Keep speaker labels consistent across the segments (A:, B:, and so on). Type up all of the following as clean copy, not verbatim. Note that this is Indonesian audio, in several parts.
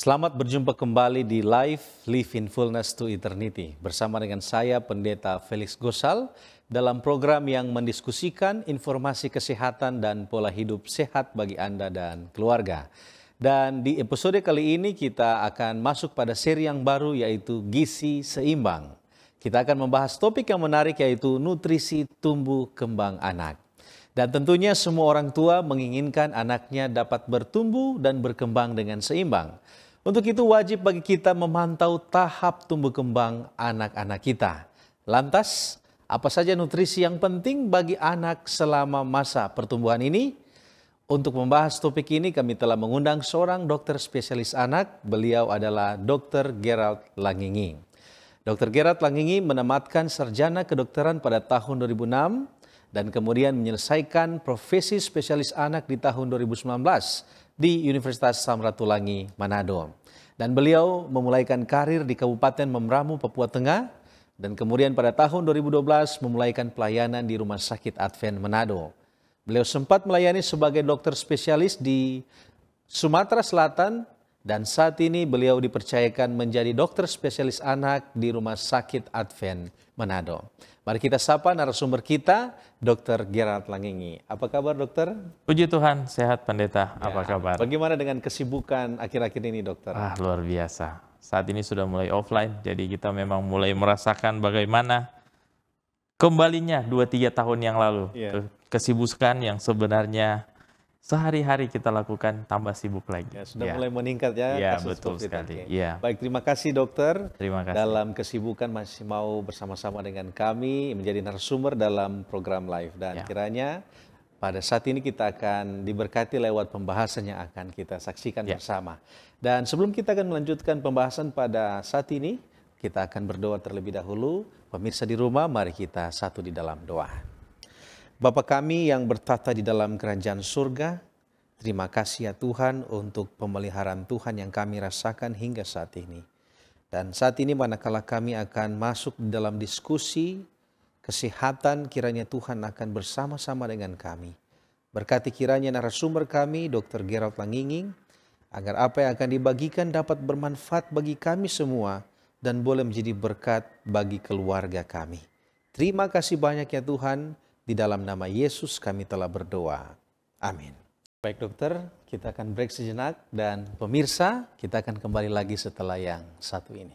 A: Selamat berjumpa kembali di Live in Fullness to Eternity bersama dengan saya Pendeta Felix Gosal dalam program yang mendiskusikan informasi kesehatan dan pola hidup sehat bagi Anda dan keluarga. Dan di episode kali ini kita akan masuk pada seri yang baru yaitu Gizi Seimbang. Kita akan membahas topik yang menarik yaitu nutrisi tumbuh kembang anak. Dan tentunya semua orang tua menginginkan anaknya dapat bertumbuh dan berkembang dengan seimbang. Untuk itu wajib bagi kita memantau tahap tumbuh kembang anak-anak kita. Lantas, apa saja nutrisi yang penting bagi anak selama masa pertumbuhan ini? Untuk membahas topik ini kami telah mengundang seorang dokter spesialis anak. Beliau adalah Dr. Gerald Langingi. Dr. Gerald Langingi menamatkan sarjana kedokteran pada tahun 2006 dan kemudian menyelesaikan profesi spesialis anak di tahun 2019 di Universitas Samratulangi, Manado. Dan beliau memulaikan karir di Kabupaten Memramu, Papua Tengah, dan kemudian pada tahun 2012 memulaikan pelayanan di Rumah Sakit Advent Manado. Beliau sempat melayani sebagai dokter spesialis di Sumatera Selatan, dan saat ini beliau dipercayakan menjadi dokter spesialis anak di Rumah Sakit Advent Manado. Mari kita sapa narasumber kita, Dr. Gerald Langingi. Apa kabar, dokter?
B: Puji Tuhan, sehat pendeta. Apa kabar?
A: Bagaimana dengan kesibukan akhir-akhir ini, dokter?
B: Luar biasa. Saat ini sudah mulai offline, jadi kita memang mulai merasakan bagaimana kembalinya 2-3 tahun yang lalu. Kesibukan yang sebenarnya sehari-hari kita lakukan tambah sibuk lagi.
A: Sudah mulai meningkat ya.
B: Iya, betul sekali.
A: Baik, terima kasih dokter.
B: Terima kasih.
A: Dalam kesibukan masih mau bersama-sama dengan kami menjadi narasumber dalam program live. Dan kiranya pada saat ini kita akan diberkati lewat pembahasan yang akan kita saksikan bersama. Dan sebelum kita akan melanjutkan pembahasan pada saat ini, kita akan berdoa terlebih dahulu. Pemirsa di rumah, mari kita satu di dalam doa. Bapa kami yang bertata di dalam kerajaan surga, terima kasih ya Tuhan untuk pemeliharaan Tuhan yang kami rasakan hingga saat ini. Dan saat ini manakala kami akan masuk di dalam diskusi kesehatan, kiranya Tuhan akan bersama-sama dengan kami. Berkati kiranya narasumber kami, Dr. Gerald Langingi, agar apa yang akan dibagikan dapat bermanfaat bagi kami semua dan boleh menjadi berkat bagi keluarga kami. Terima kasih banyak ya Tuhan. Di dalam nama Yesus kami telah berdoa. Amin. Baik dokter, kita akan break sejenak dan pemirsa, kita akan kembali lagi setelah yang satu ini.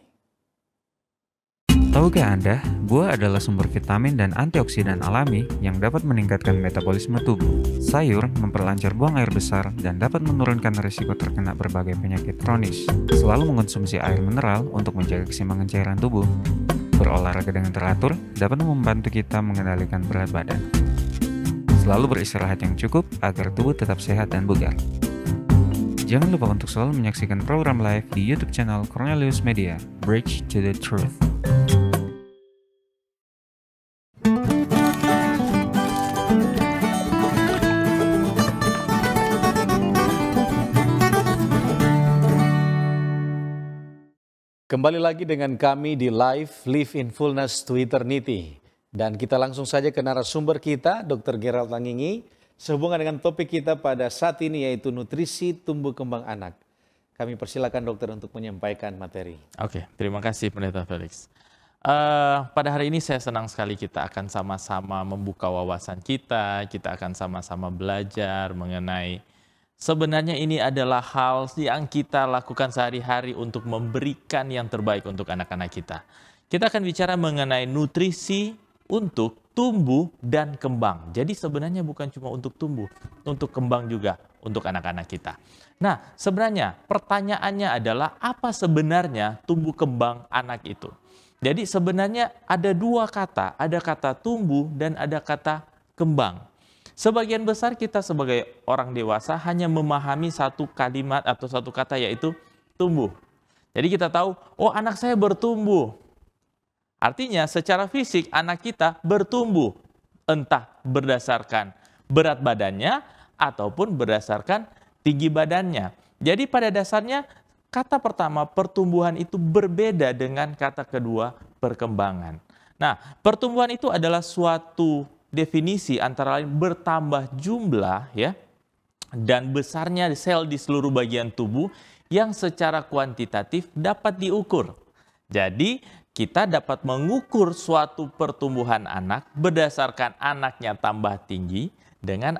C: Tahukah Anda, buah adalah sumber vitamin dan antioksidan alami yang dapat meningkatkan metabolisme tubuh. Sayur memperlancar buang air besar dan dapat menurunkan risiko terkena berbagai penyakit kronis. Selalu mengonsumsi air mineral untuk menjaga keseimbangan cairan tubuh. Berolahraga dengan teratur dapat membantu kita mengendalikan berat badan. Selalu beristirahat yang cukup agar tubuh tetap sehat dan bugar. Jangan lupa untuk selalu menyaksikan program live di YouTube channel Cornelius Media, Bridge to the Truth.
A: Kembali lagi dengan kami di Live in Fullness to Eternity. Dan kita langsung saja ke narasumber kita, Dr. Gerald Langingi, sehubungan dengan topik kita pada saat ini yaitu nutrisi tumbuh kembang anak. Kami persilakan dokter untuk menyampaikan materi.
B: Oke, terima kasih Pendeta Felix. Pada hari ini saya senang sekali kita akan sama-sama membuka wawasan kita akan sama-sama belajar mengenai sebenarnya ini adalah hal yang kita lakukan sehari-hari untuk memberikan yang terbaik untuk anak-anak kita. Kita akan bicara mengenai nutrisi untuk tumbuh dan kembang. Jadi sebenarnya bukan cuma untuk tumbuh, untuk kembang juga untuk anak-anak kita. Nah, sebenarnya pertanyaannya adalah apa sebenarnya tumbuh kembang anak itu? Jadi sebenarnya ada dua kata, ada kata tumbuh dan ada kata kembang. Sebagian besar kita sebagai orang dewasa hanya memahami satu kalimat atau satu kata yaitu tumbuh. Jadi kita tahu, oh anak saya bertumbuh. Artinya secara fisik anak kita bertumbuh. Entah berdasarkan berat badannya ataupun berdasarkan tinggi badannya. Jadi pada dasarnya kata pertama pertumbuhan itu berbeda dengan kata kedua perkembangan. Nah, pertumbuhan itu adalah suatu definisi antara lain bertambah jumlah ya dan besarnya sel di seluruh bagian tubuh yang secara kuantitatif dapat diukur. Jadi kita dapat mengukur suatu pertumbuhan anak berdasarkan anaknya tambah tinggi dengan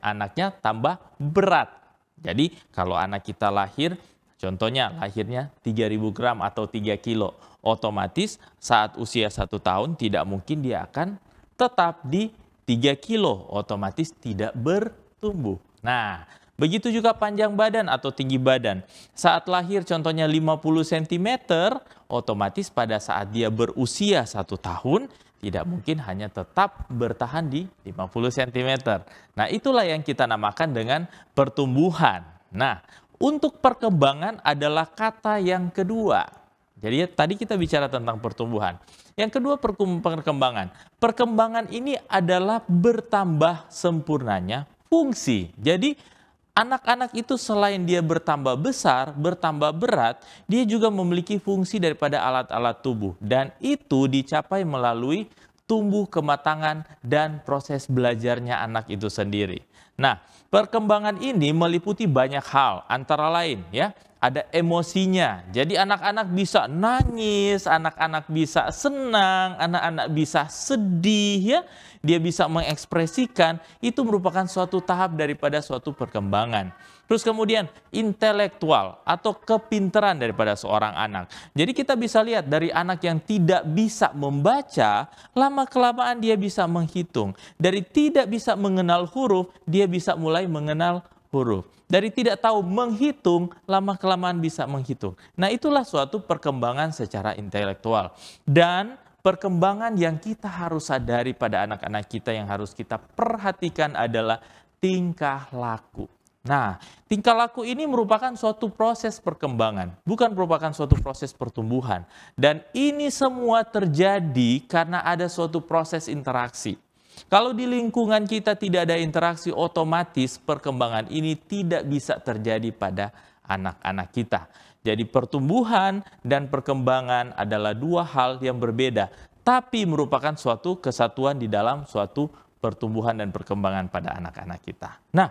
B: anaknya tambah berat. Jadi kalau anak kita lahir, contohnya lahirnya 3.000 gram atau 3 kilo, otomatis saat usia 1 tahun tidak mungkin dia akan tetap di 3 kilo, otomatis tidak bertumbuh. Nah, begitu juga panjang badan atau tinggi badan. Saat lahir contohnya 50 cm, otomatis pada saat dia berusia 1 tahun, tidak mungkin hanya tetap bertahan di 50 cm. Nah, itulah yang kita namakan dengan pertumbuhan. Nah, untuk perkembangan adalah kata yang kedua. Jadi tadi kita bicara tentang pertumbuhan. Yang kedua perkembangan. Perkembangan ini adalah bertambah sempurnanya fungsi. Jadi anak-anak itu selain dia bertambah besar, bertambah berat, dia juga memiliki fungsi daripada alat-alat tubuh. Dan itu dicapai melalui tumbuh kematangan dan proses belajarnya anak itu sendiri. Nah, perkembangan ini meliputi banyak hal, antara lain ya, ada emosinya. Jadi anak-anak bisa nangis, anak-anak bisa senang, anak-anak bisa sedih ya. Dia bisa mengekspresikan, itu merupakan suatu tahap daripada suatu perkembangan. Terus kemudian intelektual atau kepintaran daripada seorang anak. Jadi kita bisa lihat dari anak yang tidak bisa membaca, lama-kelamaan dia bisa menghitung. Dari tidak bisa mengenal huruf, dia bisa mulai mengenal huruf. Dari tidak tahu menghitung, lama-kelamaan bisa menghitung. Nah, itulah suatu perkembangan secara intelektual. Dan perkembangan yang kita harus sadari pada anak-anak kita yang harus kita perhatikan adalah tingkah laku. Nah, tingkah laku ini merupakan suatu proses perkembangan, bukan merupakan suatu proses pertumbuhan. Dan ini semua terjadi karena ada suatu proses interaksi. Kalau di lingkungan kita tidak ada interaksi, otomatis perkembangan ini tidak bisa terjadi pada anak-anak kita. Jadi pertumbuhan dan perkembangan adalah dua hal yang berbeda, tapi merupakan suatu kesatuan di dalam suatu pertumbuhan dan perkembangan pada anak-anak kita. Nah,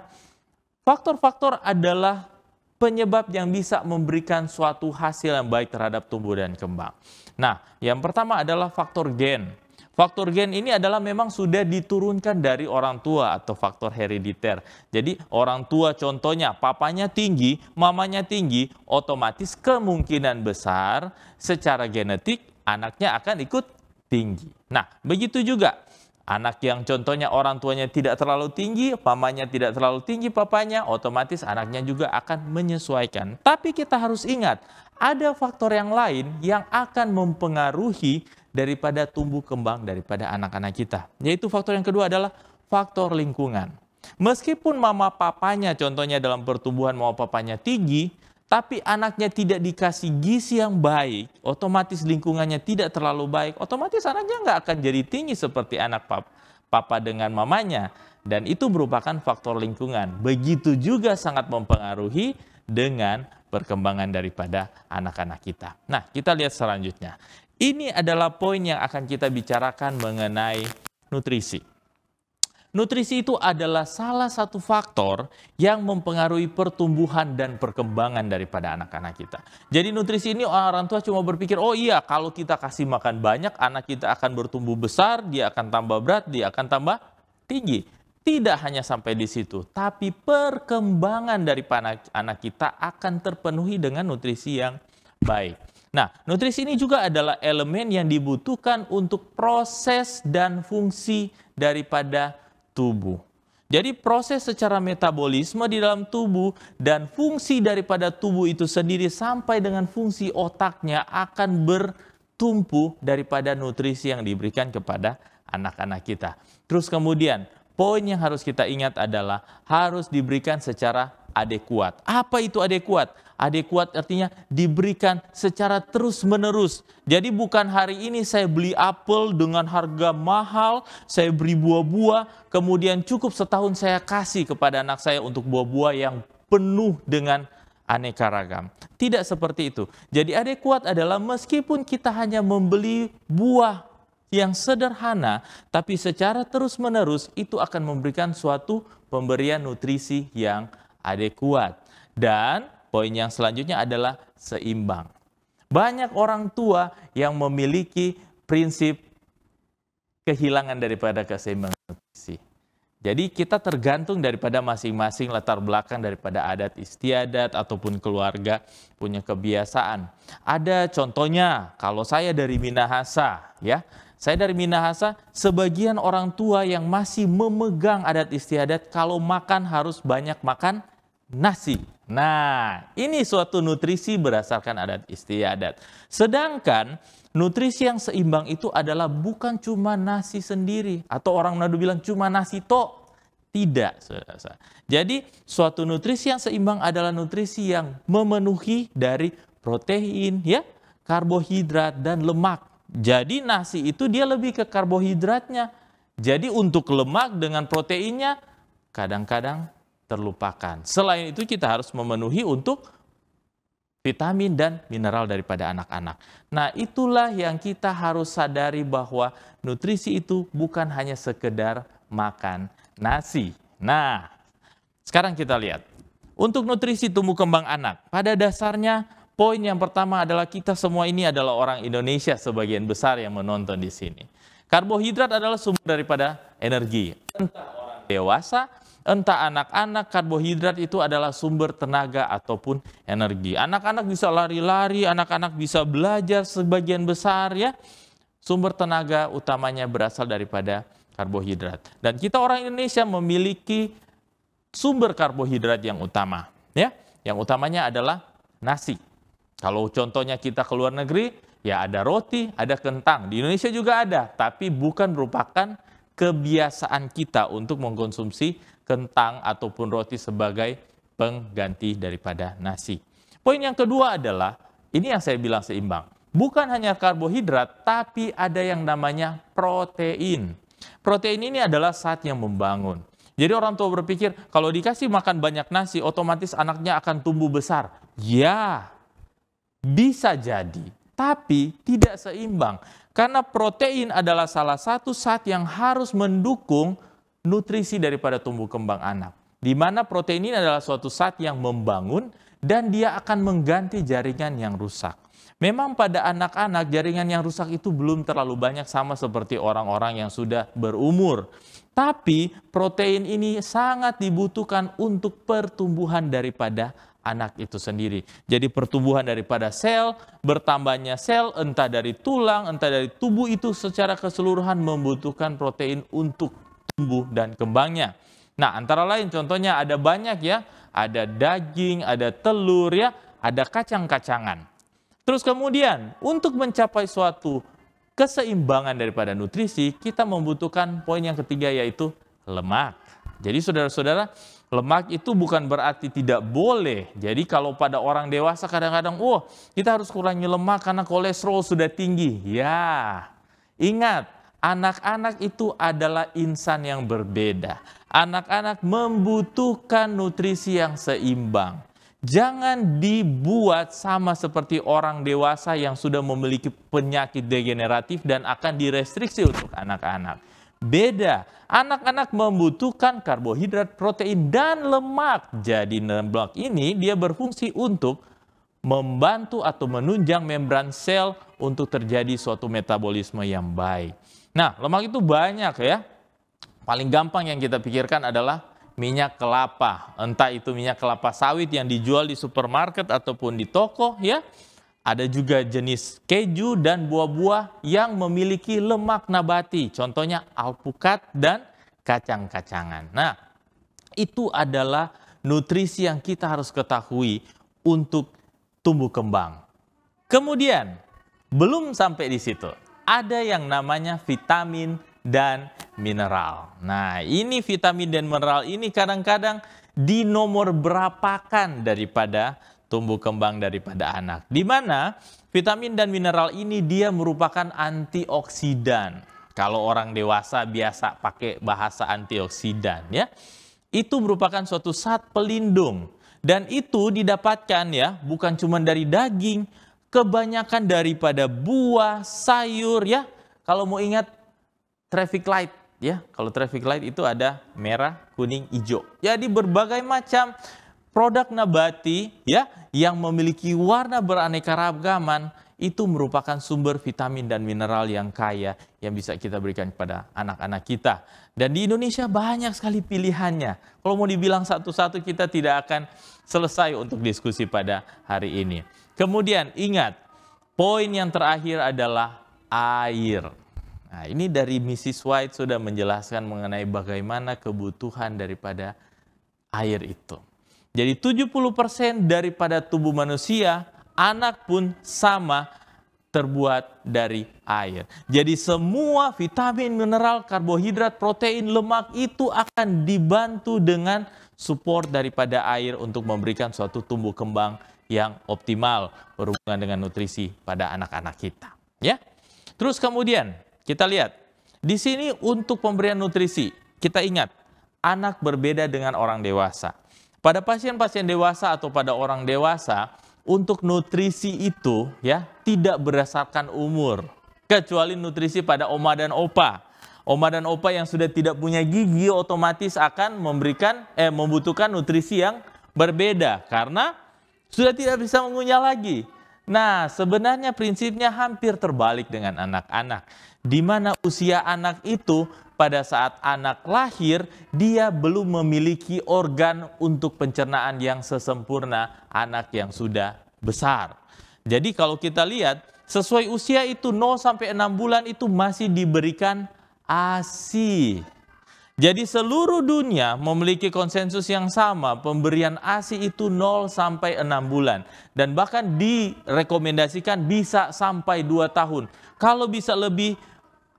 B: faktor-faktor adalah penyebab yang bisa memberikan suatu hasil yang baik terhadap tumbuh dan kembang. Nah, yang pertama adalah faktor gen. Faktor gen ini adalah memang sudah diturunkan dari orang tua atau faktor herediter. Jadi orang tua contohnya papanya tinggi, mamanya tinggi, otomatis kemungkinan besar secara genetik anaknya akan ikut tinggi. Nah, begitu juga anak yang contohnya orang tuanya tidak terlalu tinggi, mamanya tidak terlalu tinggi, papanya, otomatis anaknya juga akan menyesuaikan. Tapi kita harus ingat, ada faktor yang lain yang akan mempengaruhi daripada tumbuh kembang daripada anak-anak kita. Yaitu faktor yang kedua adalah faktor lingkungan. Meskipun mama papanya contohnya dalam pertumbuhan mama papanya tinggi, tapi anaknya tidak dikasih gizi yang baik, otomatis lingkungannya tidak terlalu baik, otomatis anaknya nggak akan jadi tinggi seperti anak papa dengan mamanya. Dan itu merupakan faktor lingkungan. Begitu juga sangat mempengaruhi dengan perkembangan daripada anak-anak kita. Nah, kita lihat selanjutnya. Ini adalah poin yang akan kita bicarakan mengenai nutrisi. Nutrisi itu adalah salah satu faktor yang mempengaruhi pertumbuhan dan perkembangan daripada anak-anak kita. Jadi nutrisi ini orang tua cuma berpikir, oh iya kalau kita kasih makan banyak, anak kita akan bertumbuh besar, dia akan tambah berat, dia akan tambah tinggi. Tidak hanya sampai di situ, tapi perkembangan daripada anak kita akan terpenuhi dengan nutrisi yang baik. Nah, nutrisi ini juga adalah elemen yang dibutuhkan untuk proses dan fungsi daripada tubuh. Jadi proses secara metabolisme di dalam tubuh dan fungsi daripada tubuh itu sendiri sampai dengan fungsi otaknya akan bertumpu daripada nutrisi yang diberikan kepada anak-anak kita. Terus kemudian, poin yang harus kita ingat adalah harus diberikan secara adekuat. Apa itu adekuat? Adekuat artinya diberikan secara terus-menerus. Jadi bukan hari ini saya beli apel dengan harga mahal, saya beri buah-buah, kemudian cukup setahun saya kasih kepada anak saya untuk buah-buah yang penuh dengan aneka ragam. Tidak seperti itu. Jadi adekuat adalah meskipun kita hanya membeli buah yang sederhana, tapi secara terus-menerus itu akan memberikan suatu pemberian nutrisi yang adekuat. Dan poin yang selanjutnya adalah seimbang. Banyak orang tua yang memiliki prinsip kehilangan daripada keseimbangan nutrisi. Jadi kita tergantung daripada masing-masing latar belakang daripada adat istiadat ataupun keluarga punya kebiasaan. Ada contohnya, kalau saya dari Minahasa, ya, saya dari Minahasa, sebagian orang tua yang masih memegang adat istiadat kalau makan harus banyak makan nasi. Nah, ini suatu nutrisi berdasarkan adat istiadat. Sedangkan nutrisi yang seimbang itu adalah bukan cuma nasi sendiri. Atau orang Manado bilang cuma nasi tok. Tidak, saudara. Jadi suatu nutrisi yang seimbang adalah nutrisi yang memenuhi dari protein, ya, karbohidrat, dan lemak. Jadi nasi itu dia lebih ke karbohidratnya. Jadi untuk lemak dengan proteinnya kadang-kadang terlupakan. Selain itu kita harus memenuhi untuk vitamin dan mineral daripada anak-anak. Nah, itulah yang kita harus sadari bahwa nutrisi itu bukan hanya sekedar makan nasi. Nah, sekarang kita lihat. Untuk nutrisi tumbuh kembang anak, pada dasarnya poin yang pertama adalah kita semua ini adalah orang Indonesia sebagian besar yang menonton di sini. Karbohidrat adalah sumber daripada energi. Entah orang dewasa, entah anak-anak, karbohidrat itu adalah sumber tenaga ataupun energi. Anak-anak bisa lari-lari, anak-anak bisa belajar sebagian besar, ya. Sumber tenaga utamanya berasal daripada karbohidrat. Dan kita orang Indonesia memiliki sumber karbohidrat yang utama, ya. Yang utamanya adalah nasi. Kalau contohnya kita ke luar negeri, ya ada roti, ada kentang. Di Indonesia juga ada, tapi bukan merupakan kebiasaan kita untuk mengkonsumsi kentang ataupun roti sebagai pengganti daripada nasi. Poin yang kedua adalah, ini yang saya bilang seimbang. Bukan hanya karbohidrat, tapi ada yang namanya protein. Protein ini adalah zat yang membangun. Jadi orang tua berpikir, kalau dikasih makan banyak nasi, otomatis anaknya akan tumbuh besar. Ya, bisa jadi, tapi tidak seimbang. Karena protein adalah salah satu zat yang harus mendukung nutrisi daripada tumbuh kembang anak. Di mana protein ini adalah suatu zat yang membangun dan dia akan mengganti jaringan yang rusak. Memang pada anak-anak jaringan yang rusak itu belum terlalu banyak sama seperti orang-orang yang sudah berumur. Tapi protein ini sangat dibutuhkan untuk pertumbuhan daripada anak itu sendiri. Jadi pertumbuhan daripada sel, bertambahnya sel, entah dari tulang, entah dari tubuh itu secara keseluruhan membutuhkan protein untuk tumbuh dan kembangnya. Nah, antara lain contohnya ada banyak, ya, ada daging, ada telur, ya, ada kacang-kacangan. Terus kemudian untuk mencapai suatu keseimbangan daripada nutrisi, kita membutuhkan poin yang ketiga yaitu lemak. Jadi saudara-saudara, lemak itu bukan berarti tidak boleh. Jadi kalau pada orang dewasa kadang-kadang, kita harus kurangi lemak karena kolesterol sudah tinggi. Ya, ingat, anak-anak itu adalah insan yang berbeda. Anak-anak membutuhkan nutrisi yang seimbang. Jangan dibuat sama seperti orang dewasa yang sudah memiliki penyakit degeneratif dan akan direstriksi untuk anak-anak. Beda, anak-anak membutuhkan karbohidrat, protein, dan lemak. Jadi lemak ini dia berfungsi untuk membantu atau menunjang membran sel untuk terjadi suatu metabolisme yang baik. Nah, lemak itu banyak, ya. Paling gampang yang kita pikirkan adalah minyak kelapa, entah itu minyak kelapa sawit yang dijual di supermarket ataupun di toko, ya. Ada juga jenis keju dan buah-buah yang memiliki lemak nabati, contohnya alpukat dan kacang-kacangan. Nah, itu adalah nutrisi yang kita harus ketahui untuk tumbuh kembang. Kemudian, belum sampai di situ, ada yang namanya vitamin dan mineral. Nah, ini vitamin dan mineral ini kadang-kadang dinomor berapakan daripada tumbuh kembang daripada anak. Di mana vitamin dan mineral ini dia merupakan antioksidan. Kalau orang dewasa biasa pakai bahasa antioksidan, ya. Itu merupakan suatu zat pelindung. Dan itu didapatkan, ya, bukan cuma dari daging, kebanyakan daripada buah, sayur, ya. Kalau mau ingat traffic light, ya. Kalau traffic light itu ada merah, kuning, hijau. Jadi berbagai macam produk nabati ya yang memiliki warna beraneka ragaman itu merupakan sumber vitamin dan mineral yang kaya yang bisa kita berikan kepada anak-anak kita. Dan di Indonesia banyak sekali pilihannya. Kalau mau dibilang satu-satu kita tidak akan selesai untuk diskusi pada hari ini. Kemudian ingat, poin yang terakhir adalah air. Nah, ini dari Mrs. White sudah menjelaskan mengenai bagaimana kebutuhan daripada air itu. Jadi 70% daripada tubuh manusia, anak pun sama, terbuat dari air. Jadi semua vitamin, mineral, karbohidrat, protein, lemak itu akan dibantu dengan support daripada air untuk memberikan suatu tumbuh kembang yang optimal berhubungan dengan nutrisi pada anak-anak kita. Ya. Terus kemudian kita lihat di sini untuk pemberian nutrisi, kita ingat anak berbeda dengan orang dewasa. Pada pasien-pasien dewasa atau pada orang dewasa, untuk nutrisi itu ya tidak berdasarkan umur, kecuali nutrisi pada oma dan opa. Oma dan opa yang sudah tidak punya gigi otomatis akan membutuhkan nutrisi yang berbeda karena sudah tidak bisa mengunyah lagi. Nah, sebenarnya prinsipnya hampir terbalik dengan anak-anak, di mana usia anak itu pada saat anak lahir, dia belum memiliki organ untuk pencernaan yang sesempurna anak yang sudah besar. Jadi kalau kita lihat, sesuai usia itu 0 sampai 6 bulan itu masih diberikan ASI. Jadi seluruh dunia memiliki konsensus yang sama, pemberian ASI itu 0 sampai 6 bulan. Dan bahkan direkomendasikan bisa sampai 2 tahun. Kalau bisa lebih,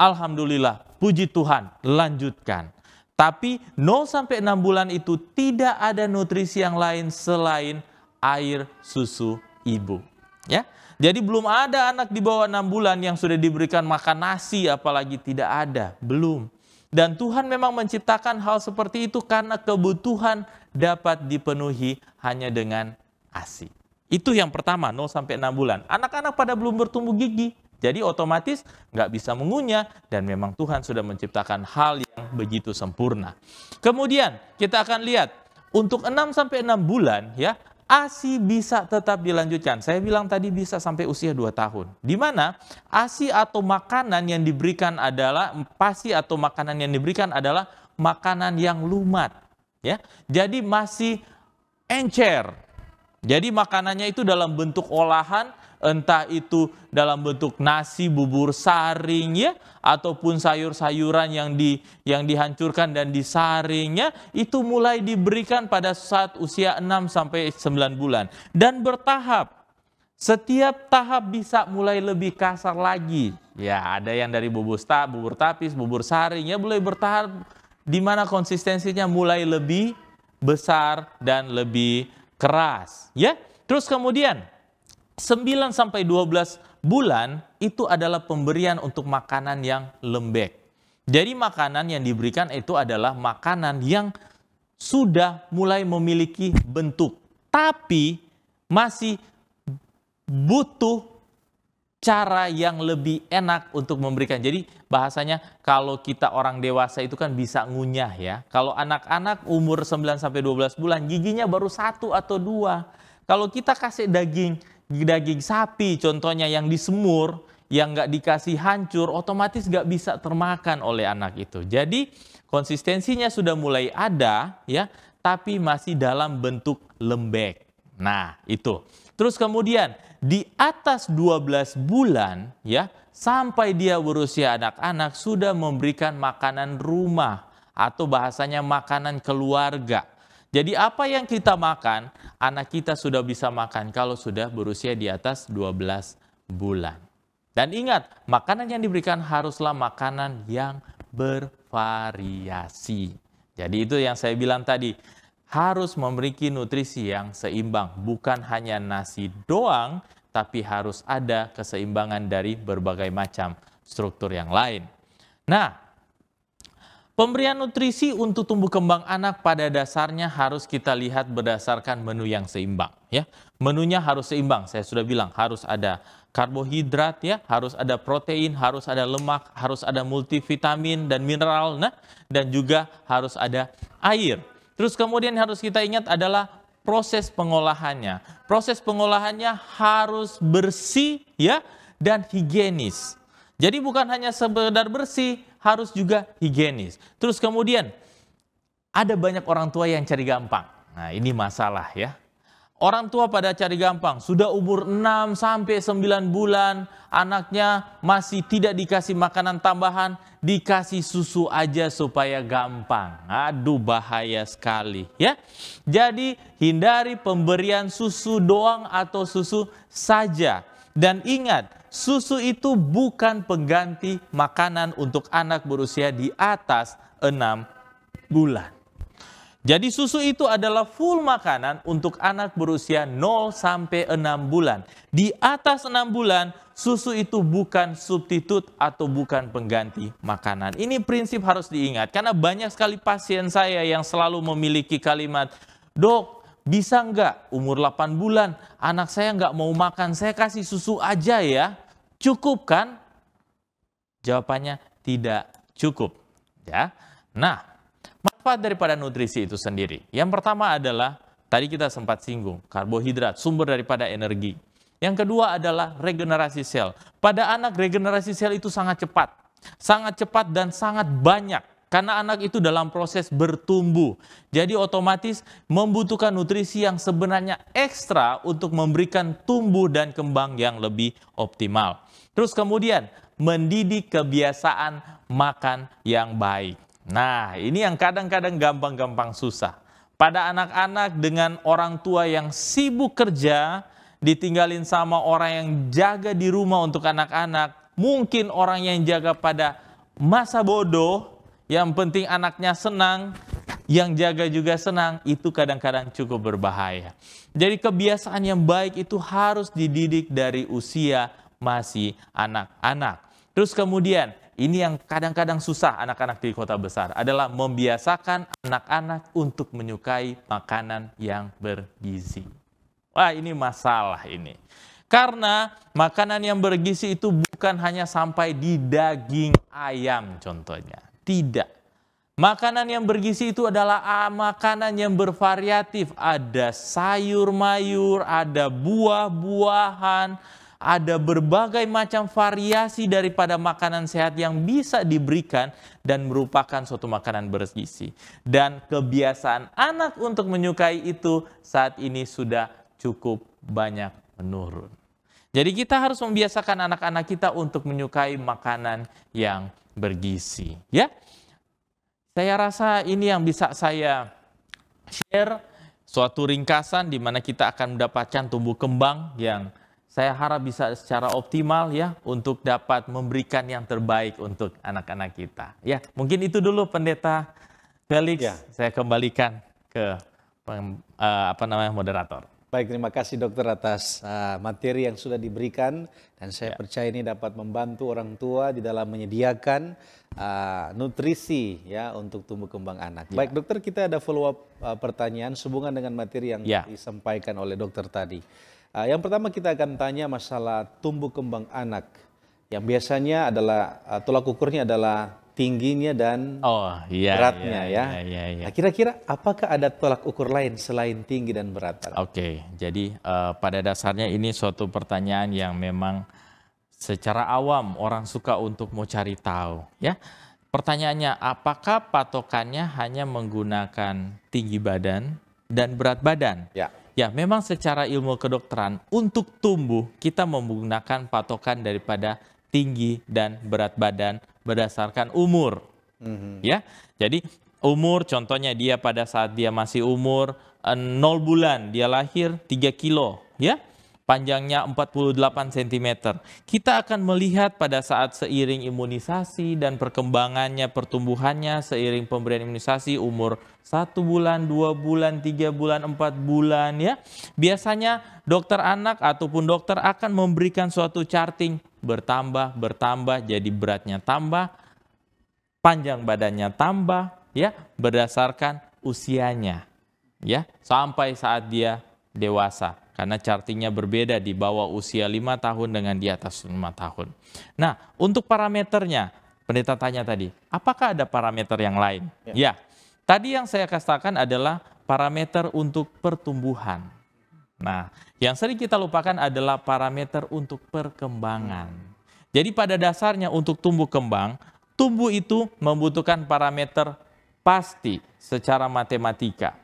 B: alhamdulillah, puji Tuhan, lanjutkan. Tapi 0 sampai 6 bulan itu tidak ada nutrisi yang lain selain air susu ibu. Ya, jadi belum ada anak di bawah 6 bulan yang sudah diberikan makan nasi, apalagi tidak ada, belum. Dan Tuhan memang menciptakan hal seperti itu karena kebutuhan dapat dipenuhi hanya dengan ASI. Itu yang pertama, 0 sampai 6 bulan. Anak-anak pada belum bertumbuh gigi, jadi otomatis nggak bisa mengunyah dan memang Tuhan sudah menciptakan hal yang begitu sempurna. Kemudian kita akan lihat untuk 6 sampai 6 bulan ya, ASI bisa tetap dilanjutkan. Saya bilang tadi bisa sampai usia 2 tahun. Di mana ASI atau makanan yang diberikan adalah PASI atau makanan yang diberikan adalah makanan yang lumat, ya. Jadi masih encer. Jadi makanannya itu dalam bentuk olahan, entah itu dalam bentuk nasi, bubur saring ya, ataupun sayur-sayuran yang dihancurkan dan disaringnya, itu mulai diberikan pada saat usia 6 sampai 9 bulan dan bertahap. Setiap tahap bisa mulai lebih kasar lagi. Ya, ada yang dari bubur tapis, bubur saring ya, mulai bertahap di mana konsistensinya mulai lebih besar dan lebih keras, ya. Terus kemudian 9 sampai 12 bulan itu adalah pemberian untuk makanan yang lembek. Jadi makanan yang diberikan itu adalah makanan yang sudah mulai memiliki bentuk, tapi masih butuh cara yang lebih enak untuk memberikan. Jadi bahasanya kalau kita orang dewasa itu kan bisa ngunyah ya. Kalau anak-anak umur 9 sampai 12 bulan giginya baru 1 atau 2. Kalau kita kasih daging sapi contohnya yang disemur, yang nggak dikasih hancur, otomatis nggak bisa termakan oleh anak itu. Jadi konsistensinya sudah mulai ada ya, tapi masih dalam bentuk lembek. Nah itu. Terus kemudian di atas 12 bulan ya, sampai dia berusia anak-anak sudah memberikan makanan rumah atau bahasanya makanan keluarga. Jadi apa yang kita makan, anak kita sudah bisa makan kalau sudah berusia di atas 12 bulan. Dan ingat, makanan yang diberikan haruslah makanan yang bervariasi. Jadi itu yang saya bilang tadi, harus memiliki nutrisi yang seimbang. Bukan hanya nasi doang, tapi harus ada keseimbangan dari berbagai macam struktur yang lain. Nah, pemberian nutrisi untuk tumbuh kembang anak pada dasarnya harus kita lihat berdasarkan menu yang seimbang. Ya, menunya harus seimbang. Saya sudah bilang harus ada karbohidrat, ya, harus ada protein, harus ada lemak, harus ada multivitamin dan mineral, nah, dan juga harus ada air. Terus kemudian harus kita ingat adalah proses pengolahannya. Proses pengolahannya harus bersih ya dan higienis. Jadi bukan hanya sekedar bersih, harus juga higienis. Terus kemudian ada banyak orang tua yang cari gampang. Nah, ini masalah ya. Orang tua pada cari gampang, sudah umur 6 sampai 9 bulan, anaknya masih tidak dikasih makanan tambahan, dikasih susu aja supaya gampang. Aduh, bahaya sekali ya. Jadi hindari pemberian susu doang atau susu saja. Dan ingat, susu itu bukan pengganti makanan untuk anak berusia di atas 6 bulan. Jadi susu itu adalah full makanan untuk anak berusia 0 sampai 6 bulan. Di atas 6 bulan, susu itu bukan substitut atau bukan pengganti makanan. Ini prinsip harus diingat, karena banyak sekali pasien saya yang selalu memiliki kalimat, "Dok, bisa nggak umur 8 bulan, anak saya nggak mau makan, saya kasih susu aja ya. Cukup kan?" Jawabannya tidak cukup. Ya. Nah, manfaat daripada nutrisi itu sendiri. Yang pertama adalah, tadi kita sempat singgung, karbohidrat, sumber daripada energi. Yang kedua adalah regenerasi sel. Pada anak, regenerasi sel itu sangat cepat. Sangat cepat dan sangat banyak. Karena anak itu dalam proses bertumbuh. Jadi otomatis membutuhkan nutrisi yang sebenarnya ekstra untuk memberikan tumbuh dan kembang yang lebih optimal. Terus kemudian, mendidik kebiasaan makan yang baik. Nah, ini yang kadang-kadang gampang-gampang susah. Pada anak-anak dengan orang tua yang sibuk kerja, ditinggalin sama orang yang jaga di rumah untuk anak-anak, mungkin orang yang jaga pada masa bodoh, yang penting anaknya senang, yang jaga juga senang, itu kadang-kadang cukup berbahaya. Jadi kebiasaan yang baik itu harus dididik dari usia masih anak-anak. Terus kemudian, ini yang kadang-kadang susah anak-anak di kota besar adalah membiasakan anak-anak untuk menyukai makanan yang bergizi. Wah, ini masalah ini. Karena makanan yang bergizi itu bukan hanya sampai di daging ayam contohnya. Tidak. Makanan yang bergizi itu adalah makanan yang bervariatif. Ada sayur-mayur, ada buah-buahan, ada berbagai macam variasi daripada makanan sehat yang bisa diberikan dan merupakan suatu makanan bergizi. Dan kebiasaan anak untuk menyukai itu saat ini sudah cukup banyak menurun. Jadi kita harus membiasakan anak-anak kita untuk menyukai makanan yang bergizi. Ya, saya rasa ini yang bisa saya share, suatu ringkasan di mana kita akan mendapatkan tumbuh kembang yang saya harap bisa secara optimal ya untuk dapat memberikan yang terbaik untuk anak-anak kita. Ya, mungkin itu dulu Pendeta Felix. Ya. Saya kembalikan ke moderator.
A: Baik, terima kasih dokter atas materi yang sudah diberikan, dan saya percaya ini dapat membantu orang tua di dalam menyediakan nutrisi ya untuk tumbuh kembang anak. Baik dokter, kita ada follow up pertanyaan sehubungan dengan materi yang disampaikan oleh dokter tadi. Yang pertama kita akan tanya masalah tumbuh kembang anak, yang biasanya adalah tolak ukurnya adalah tingginya dan beratnya ya. Nah, kira-kira apakah ada tolak ukur lain selain tinggi dan berat?
B: Oke, jadi pada dasarnya ini suatu pertanyaan yang memang secara awam orang suka untuk mau cari tahu ya. Pertanyaannya, apakah patokannya hanya menggunakan tinggi badan dan berat badan? Ya, memang secara ilmu kedokteran untuk tumbuh kita menggunakan patokan daripada tinggi dan berat badan berdasarkan umur. Ya, jadi umur contohnya dia pada saat dia masih umur 0 bulan, dia lahir 3 kilo, ya. Panjangnya 48 cm. Kita akan melihat pada saat seiring imunisasi dan perkembangannya, pertumbuhannya, seiring pemberian imunisasi umur 1 bulan, 2 bulan, 3 bulan, 4 bulan ya. Biasanya dokter anak ataupun dokter akan memberikan suatu charting bertambah, jadi beratnya tambah, panjang badannya tambah ya, berdasarkan usianya ya, sampai saat dia dewasa. Karena chartingnya berbeda di bawah usia 5 tahun dengan di atas 5 tahun. Nah, untuk parameternya, pendeta tanya tadi, apakah ada parameter yang lain? Ya, tadi yang saya katakan adalah parameter untuk pertumbuhan. Nah, yang sering kita lupakan adalah parameter untuk perkembangan. Jadi pada dasarnya untuk tumbuh kembang, tumbuh itu membutuhkan parameter pasti secara matematika.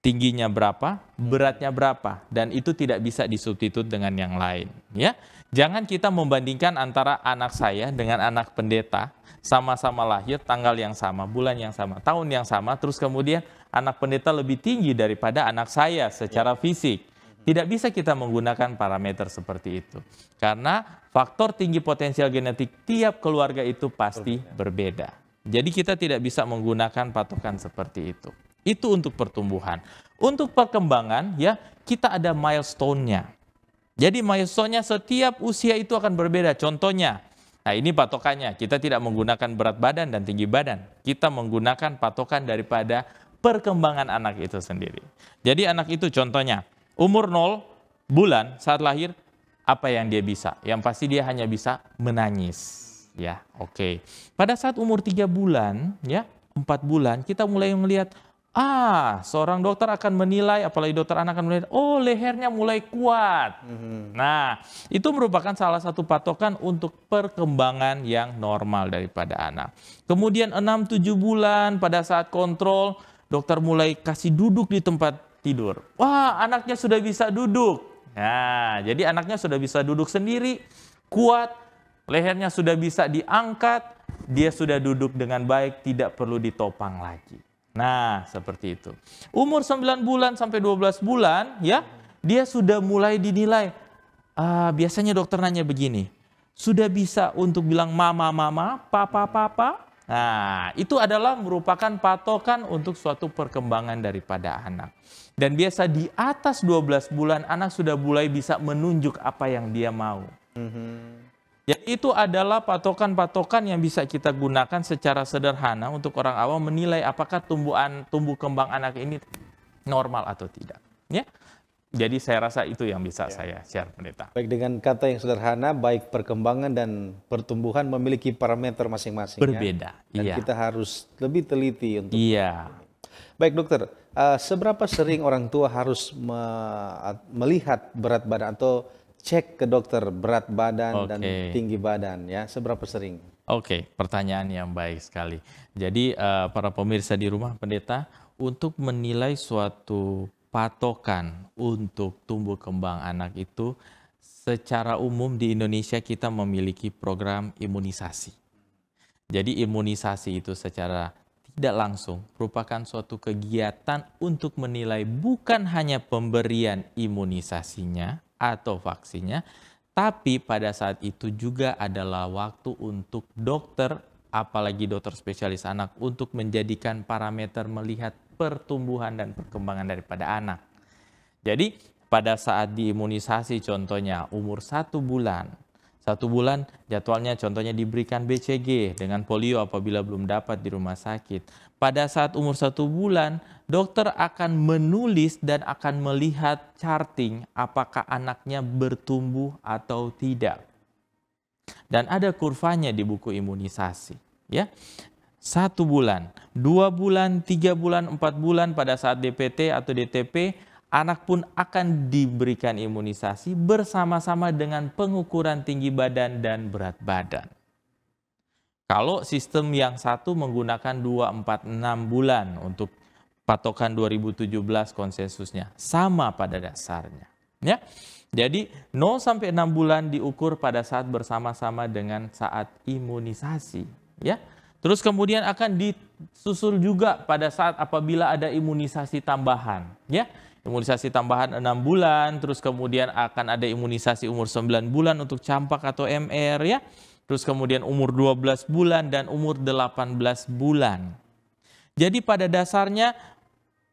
B: Tingginya berapa, beratnya berapa, dan itu tidak bisa disubstitut dengan yang lain. Ya, jangan kita membandingkan antara anak saya dengan anak pendeta, sama-sama lahir, tanggal yang sama, bulan yang sama, tahun yang sama, terus kemudian anak pendeta lebih tinggi daripada anak saya secara fisik. Tidak bisa kita menggunakan parameter seperti itu. Karena faktor tinggi potensial genetik tiap keluarga itu pasti berbeda. Jadi kita tidak bisa menggunakan patokan seperti itu. Itu untuk pertumbuhan. Untuk perkembangan, ya, kita ada milestone-nya. Jadi milestone-nya setiap usia itu akan berbeda. Contohnya, nah ini patokannya, kita tidak menggunakan berat badan dan tinggi badan. Kita menggunakan patokan daripada perkembangan anak itu sendiri. Jadi anak itu contohnya, umur 0 bulan saat lahir, apa yang dia bisa? Yang pasti dia hanya bisa menangis. Ya, oke. Pada saat umur 3 bulan, ya, 4 bulan, kita mulai melihat, seorang dokter akan menilai, apalagi dokter anak akan menilai, oh lehernya mulai kuat. Nah, itu merupakan salah satu patokan untuk perkembangan yang normal daripada anak. Kemudian 6-7 bulan pada saat kontrol, dokter mulai kasih duduk di tempat tidur. Wah, anaknya sudah bisa duduk. Nah, jadi anaknya sudah bisa duduk sendiri, kuat, lehernya sudah bisa diangkat, dia sudah duduk dengan baik, tidak perlu ditopang lagi. Nah, seperti itu. Umur 9 bulan sampai 12 bulan, ya, dia sudah mulai dinilai. Biasanya dokter nanya begini, sudah bisa untuk bilang mama, mama, papa, papa? Nah, itu adalah merupakan patokan untuk suatu perkembangan daripada anak. Dan biasa di atas 12 bulan, anak sudah mulai bisa menunjuk apa yang dia mau. Jadi itu adalah patokan-patokan yang bisa kita gunakan secara sederhana untuk orang awam menilai apakah tumbuh kembang anak ini normal atau tidak. Ya, jadi saya rasa itu yang bisa saya share, Pendeta.
A: Baik, dengan kata yang sederhana, baik perkembangan dan pertumbuhan memiliki parameter masing-masing.
B: Berbeda.
A: Dan kita harus lebih teliti untuk. Baik dokter, seberapa sering orang tua harus melihat berat badan atau cek ke dokter berat badan dan tinggi badan, ya, seberapa sering?
B: Pertanyaan yang baik sekali. Jadi para pemirsa di rumah, Pendeta, untuk menilai suatu patokan untuk tumbuh kembang anak itu, secara umum di Indonesia kita memiliki program imunisasi. Jadi imunisasi itu secara tidak langsung merupakan suatu kegiatan untuk menilai bukan hanya pemberian imunisasinya atau vaksinnya, tapi pada saat itu juga adalah waktu untuk dokter, apalagi dokter spesialis anak, untuk menjadikan parameter melihat pertumbuhan dan perkembangan daripada anak. Jadi pada saat diimunisasi contohnya umur 1 bulan, 1 bulan jadwalnya contohnya diberikan BCG dengan polio apabila belum dapat di rumah sakit. Pada saat umur 1 bulan, dokter akan menulis dan akan melihat charting apakah anaknya bertumbuh atau tidak. Dan ada kurvanya di buku imunisasi. Ya, 1 bulan, 2 bulan, 3 bulan, 4 bulan pada saat DPT atau DTP, anak pun akan diberikan imunisasi bersama-sama dengan pengukuran tinggi badan dan berat badan. Kalau sistem yang satu menggunakan 2, 4, 6 bulan untuk patokan 2017 konsensusnya, sama pada dasarnya. Ya, jadi 0 sampai 6 bulan diukur pada saat bersama-sama dengan saat imunisasi. Ya, terus kemudian akan disusul juga pada saat apabila ada imunisasi tambahan. Ya, imunisasi tambahan 6 bulan, terus kemudian akan ada imunisasi umur 9 bulan untuk campak atau MR, ya. Terus kemudian umur 12 bulan dan umur 18 bulan. Jadi pada dasarnya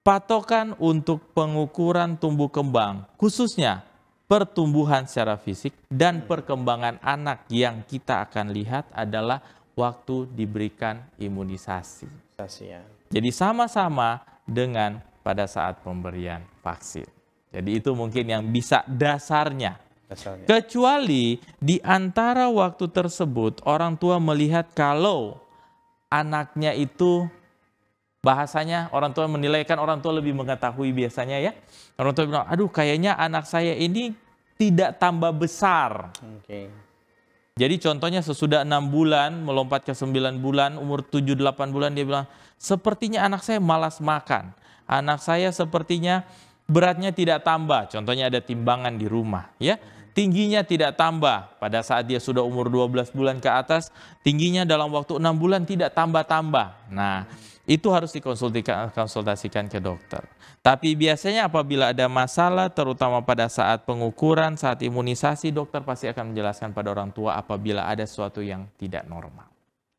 B: patokan untuk pengukuran tumbuh kembang, khususnya pertumbuhan secara fisik dan perkembangan anak yang kita akan lihat adalah waktu diberikan imunisasi. Jadi sama-sama dengan pada saat pemberian vaksin. Jadi itu mungkin yang bisa dasarnya. Kecuali di antara waktu tersebut orang tua melihat kalau anaknya itu bahasanya orang tua menilai, kan orang tua lebih mengetahui biasanya ya. Orang tua bilang, aduh kayaknya anak saya ini tidak tambah besar.
A: Oke.
B: Jadi contohnya sesudah 6 bulan, melompat ke 9 bulan, umur 7-8 bulan dia bilang, sepertinya anak saya malas makan. Anak saya sepertinya beratnya tidak tambah, contohnya ada timbangan di rumah ya. Tingginya tidak tambah, pada saat dia sudah umur 12 bulan ke atas, tingginya dalam waktu 6 bulan tidak tambah-tambah. Nah, itu harus dikonsultasikan ke dokter. Tapi biasanya apabila ada masalah, terutama pada saat pengukuran, saat imunisasi, dokter pasti akan menjelaskan pada orang tua apabila ada sesuatu yang tidak normal.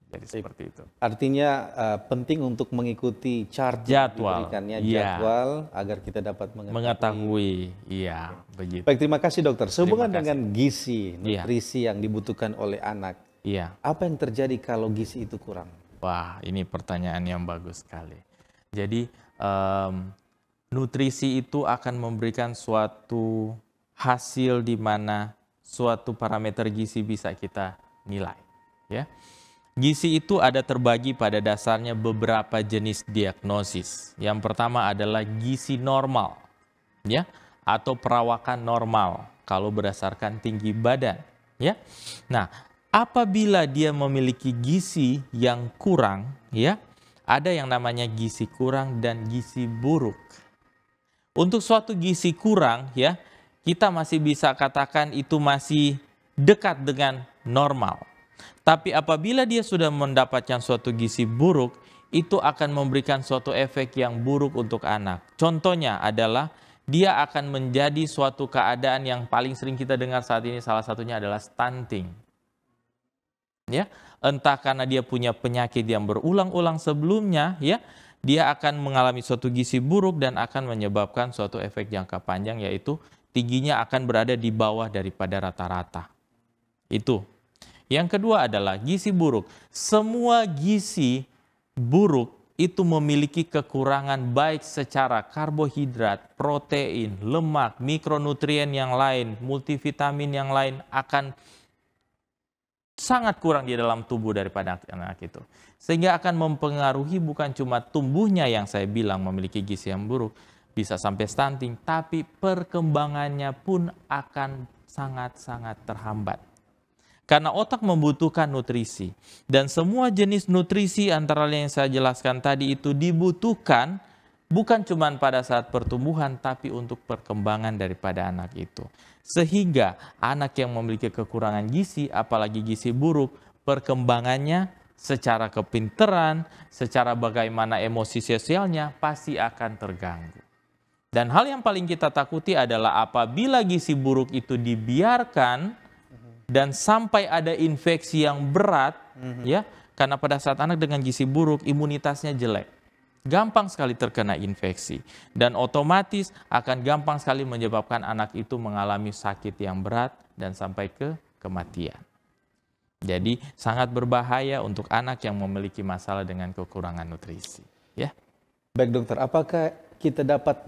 B: Jadi seperti itu.
A: Artinya penting untuk mengikuti chart
B: Jadwal,
A: diberikannya,
B: iya.
A: jadwal agar kita dapat
B: Mengetahui, iya begitu.
A: Baik, terima kasih dokter. Sehubungan
B: Terima kasih.
A: dengan gizi,
B: Iya.
A: nutrisi yang dibutuhkan oleh anak,
B: Iya.
A: apa yang terjadi kalau gizi itu kurang?
B: Wah, ini pertanyaan yang bagus sekali. Jadi nutrisi itu akan memberikan suatu hasil di mana suatu parameter gizi bisa kita nilai. Ya, gizi itu ada terbagi pada dasarnya beberapa jenis diagnosis. Yang pertama adalah gizi normal, ya, atau perawakan normal kalau berdasarkan tinggi badan. Ya, nah apabila dia memiliki gizi yang kurang, ya, ada yang namanya gizi kurang dan gizi buruk. Untuk suatu gizi kurang, ya, kita masih bisa katakan itu masih dekat dengan normal. Tapi apabila dia sudah mendapatkan suatu gizi buruk, itu akan memberikan suatu efek yang buruk untuk anak. Contohnya adalah dia akan menjadi suatu keadaan yang paling sering kita dengar saat ini, salah satunya adalah stunting. Ya, entah karena dia punya penyakit yang berulang-ulang sebelumnya, ya, dia akan mengalami suatu gizi buruk dan akan menyebabkan suatu efek jangka panjang, yaitu tingginya akan berada di bawah daripada rata-rata. Itu. Yang kedua adalah gizi buruk. Semua gizi buruk itu memiliki kekurangan baik secara karbohidrat, protein, lemak, mikronutrien yang lain, multivitamin yang lain akan sangat kurang di dalam tubuh daripada anak itu. Sehingga akan mempengaruhi bukan cuma tumbuhnya yang saya bilang memiliki gizi yang buruk, bisa sampai stunting, tapi perkembangannya pun akan sangat-sangat terhambat. Karena otak membutuhkan nutrisi. Dan semua jenis nutrisi antara lain yang saya jelaskan tadi itu dibutuhkan bukan cuma pada saat pertumbuhan, tapi untuk perkembangan daripada anak itu. Sehingga anak yang memiliki kekurangan gizi, apalagi gizi buruk, perkembangannya secara kepinteran, secara bagaimana emosi sosialnya pasti akan terganggu. Dan hal yang paling kita takuti adalah apabila gizi buruk itu dibiarkan dan sampai ada infeksi yang berat, ya, karena pada saat anak dengan gizi buruk imunitasnya jelek, gampang sekali terkena infeksi dan otomatis akan gampang sekali menyebabkan anak itu mengalami sakit yang berat dan sampai ke kematian. Jadi sangat berbahaya untuk anak yang memiliki masalah dengan kekurangan nutrisi. Ya.
A: Baik dokter, apakah kita dapat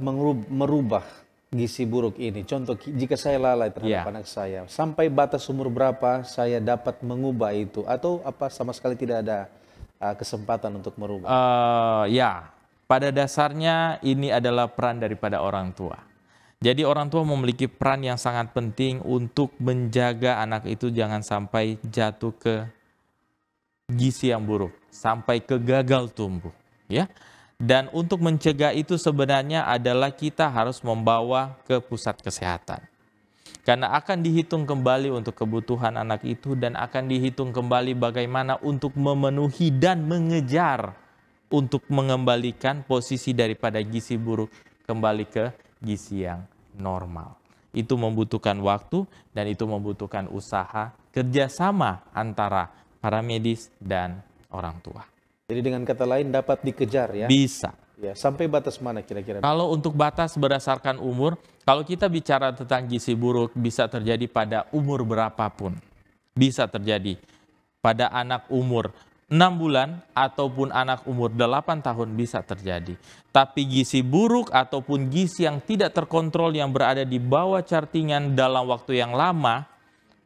A: merubah gizi buruk ini? Contoh, jika saya lalai terhadap anak saya, sampai batas umur berapa saya dapat mengubah itu? Atau apa sama sekali tidak ada kesempatan untuk merubah?
B: Ya, pada dasarnya ini adalah peran daripada orang tua. Jadi orang tua memiliki peran yang sangat penting untuk menjaga anak itu jangan sampai jatuh ke gizi yang buruk, sampai ke gagal tumbuh, ya. Dan untuk mencegah itu sebenarnya adalah kita harus membawa ke pusat kesehatan. Karena akan dihitung kembali untuk kebutuhan anak itu dan akan dihitung kembali bagaimana untuk memenuhi dan mengejar untuk mengembalikan posisi daripada gizi buruk kembali ke gizi yang normal. Itu membutuhkan waktu dan itu membutuhkan usaha kerjasama antara para medis dan orang tua.
A: Jadi dengan kata lain dapat dikejar ya?
B: Bisa.
A: Ya, sampai batas mana kira-kira?
B: Kalau untuk batas berdasarkan umur, kalau kita bicara tentang gizi buruk bisa terjadi pada umur berapapun. Bisa terjadi pada anak umur 6 bulan ataupun anak umur 8 tahun bisa terjadi. Tapi gizi buruk ataupun gizi yang tidak terkontrol yang berada di bawah cartingan dalam waktu yang lama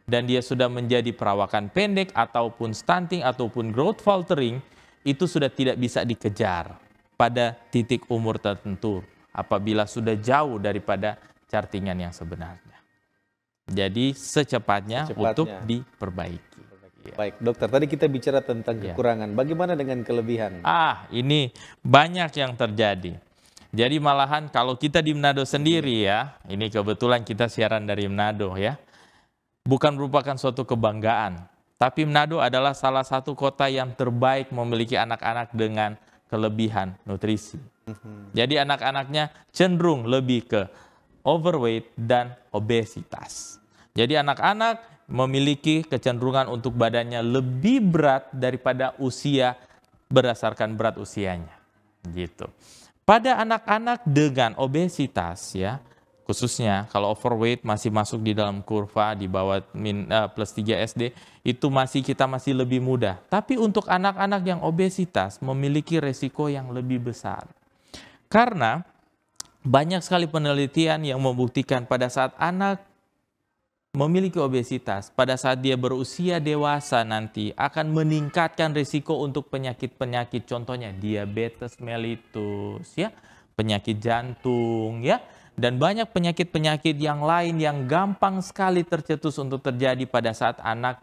B: dan dia sudah menjadi perawakan pendek ataupun stunting ataupun growth faltering, itu sudah tidak bisa dikejar. pada titik umur tertentu apabila sudah jauh daripada cartingan yang sebenarnya. Jadi secepatnya untuk diperbaiki.
A: Baik, dokter, tadi kita bicara tentang kekurangan. Bagaimana dengan kelebihan?
B: Ini banyak yang terjadi. Jadi malahan kalau kita di Manado sendiri ya, ini kebetulan kita siaran dari Manado ya, bukan merupakan suatu kebanggaan. Tapi Manado adalah salah satu kota yang terbaik memiliki anak-anak dengan kelebihan nutrisi. Jadi anak-anaknya cenderung lebih ke overweight dan obesitas. Jadi anak-anak memiliki kecenderungan untuk badannya lebih berat daripada usia berdasarkan berat usianya. Gitu. Pada anak-anak dengan obesitas ya, khususnya kalau overweight masih masuk di dalam kurva di bawah +3 SD, itu kita masih lebih mudah. Tapi untuk anak-anak yang obesitas memiliki resiko yang lebih besar. Karena banyak sekali penelitian yang membuktikan pada saat anak memiliki obesitas, pada saat dia berusia dewasa nanti akan meningkatkan risiko untuk penyakit-penyakit, contohnya diabetes mellitus, ya, penyakit jantung, ya, dan banyak penyakit-penyakit yang lain yang gampang sekali tercetus untuk terjadi pada saat anak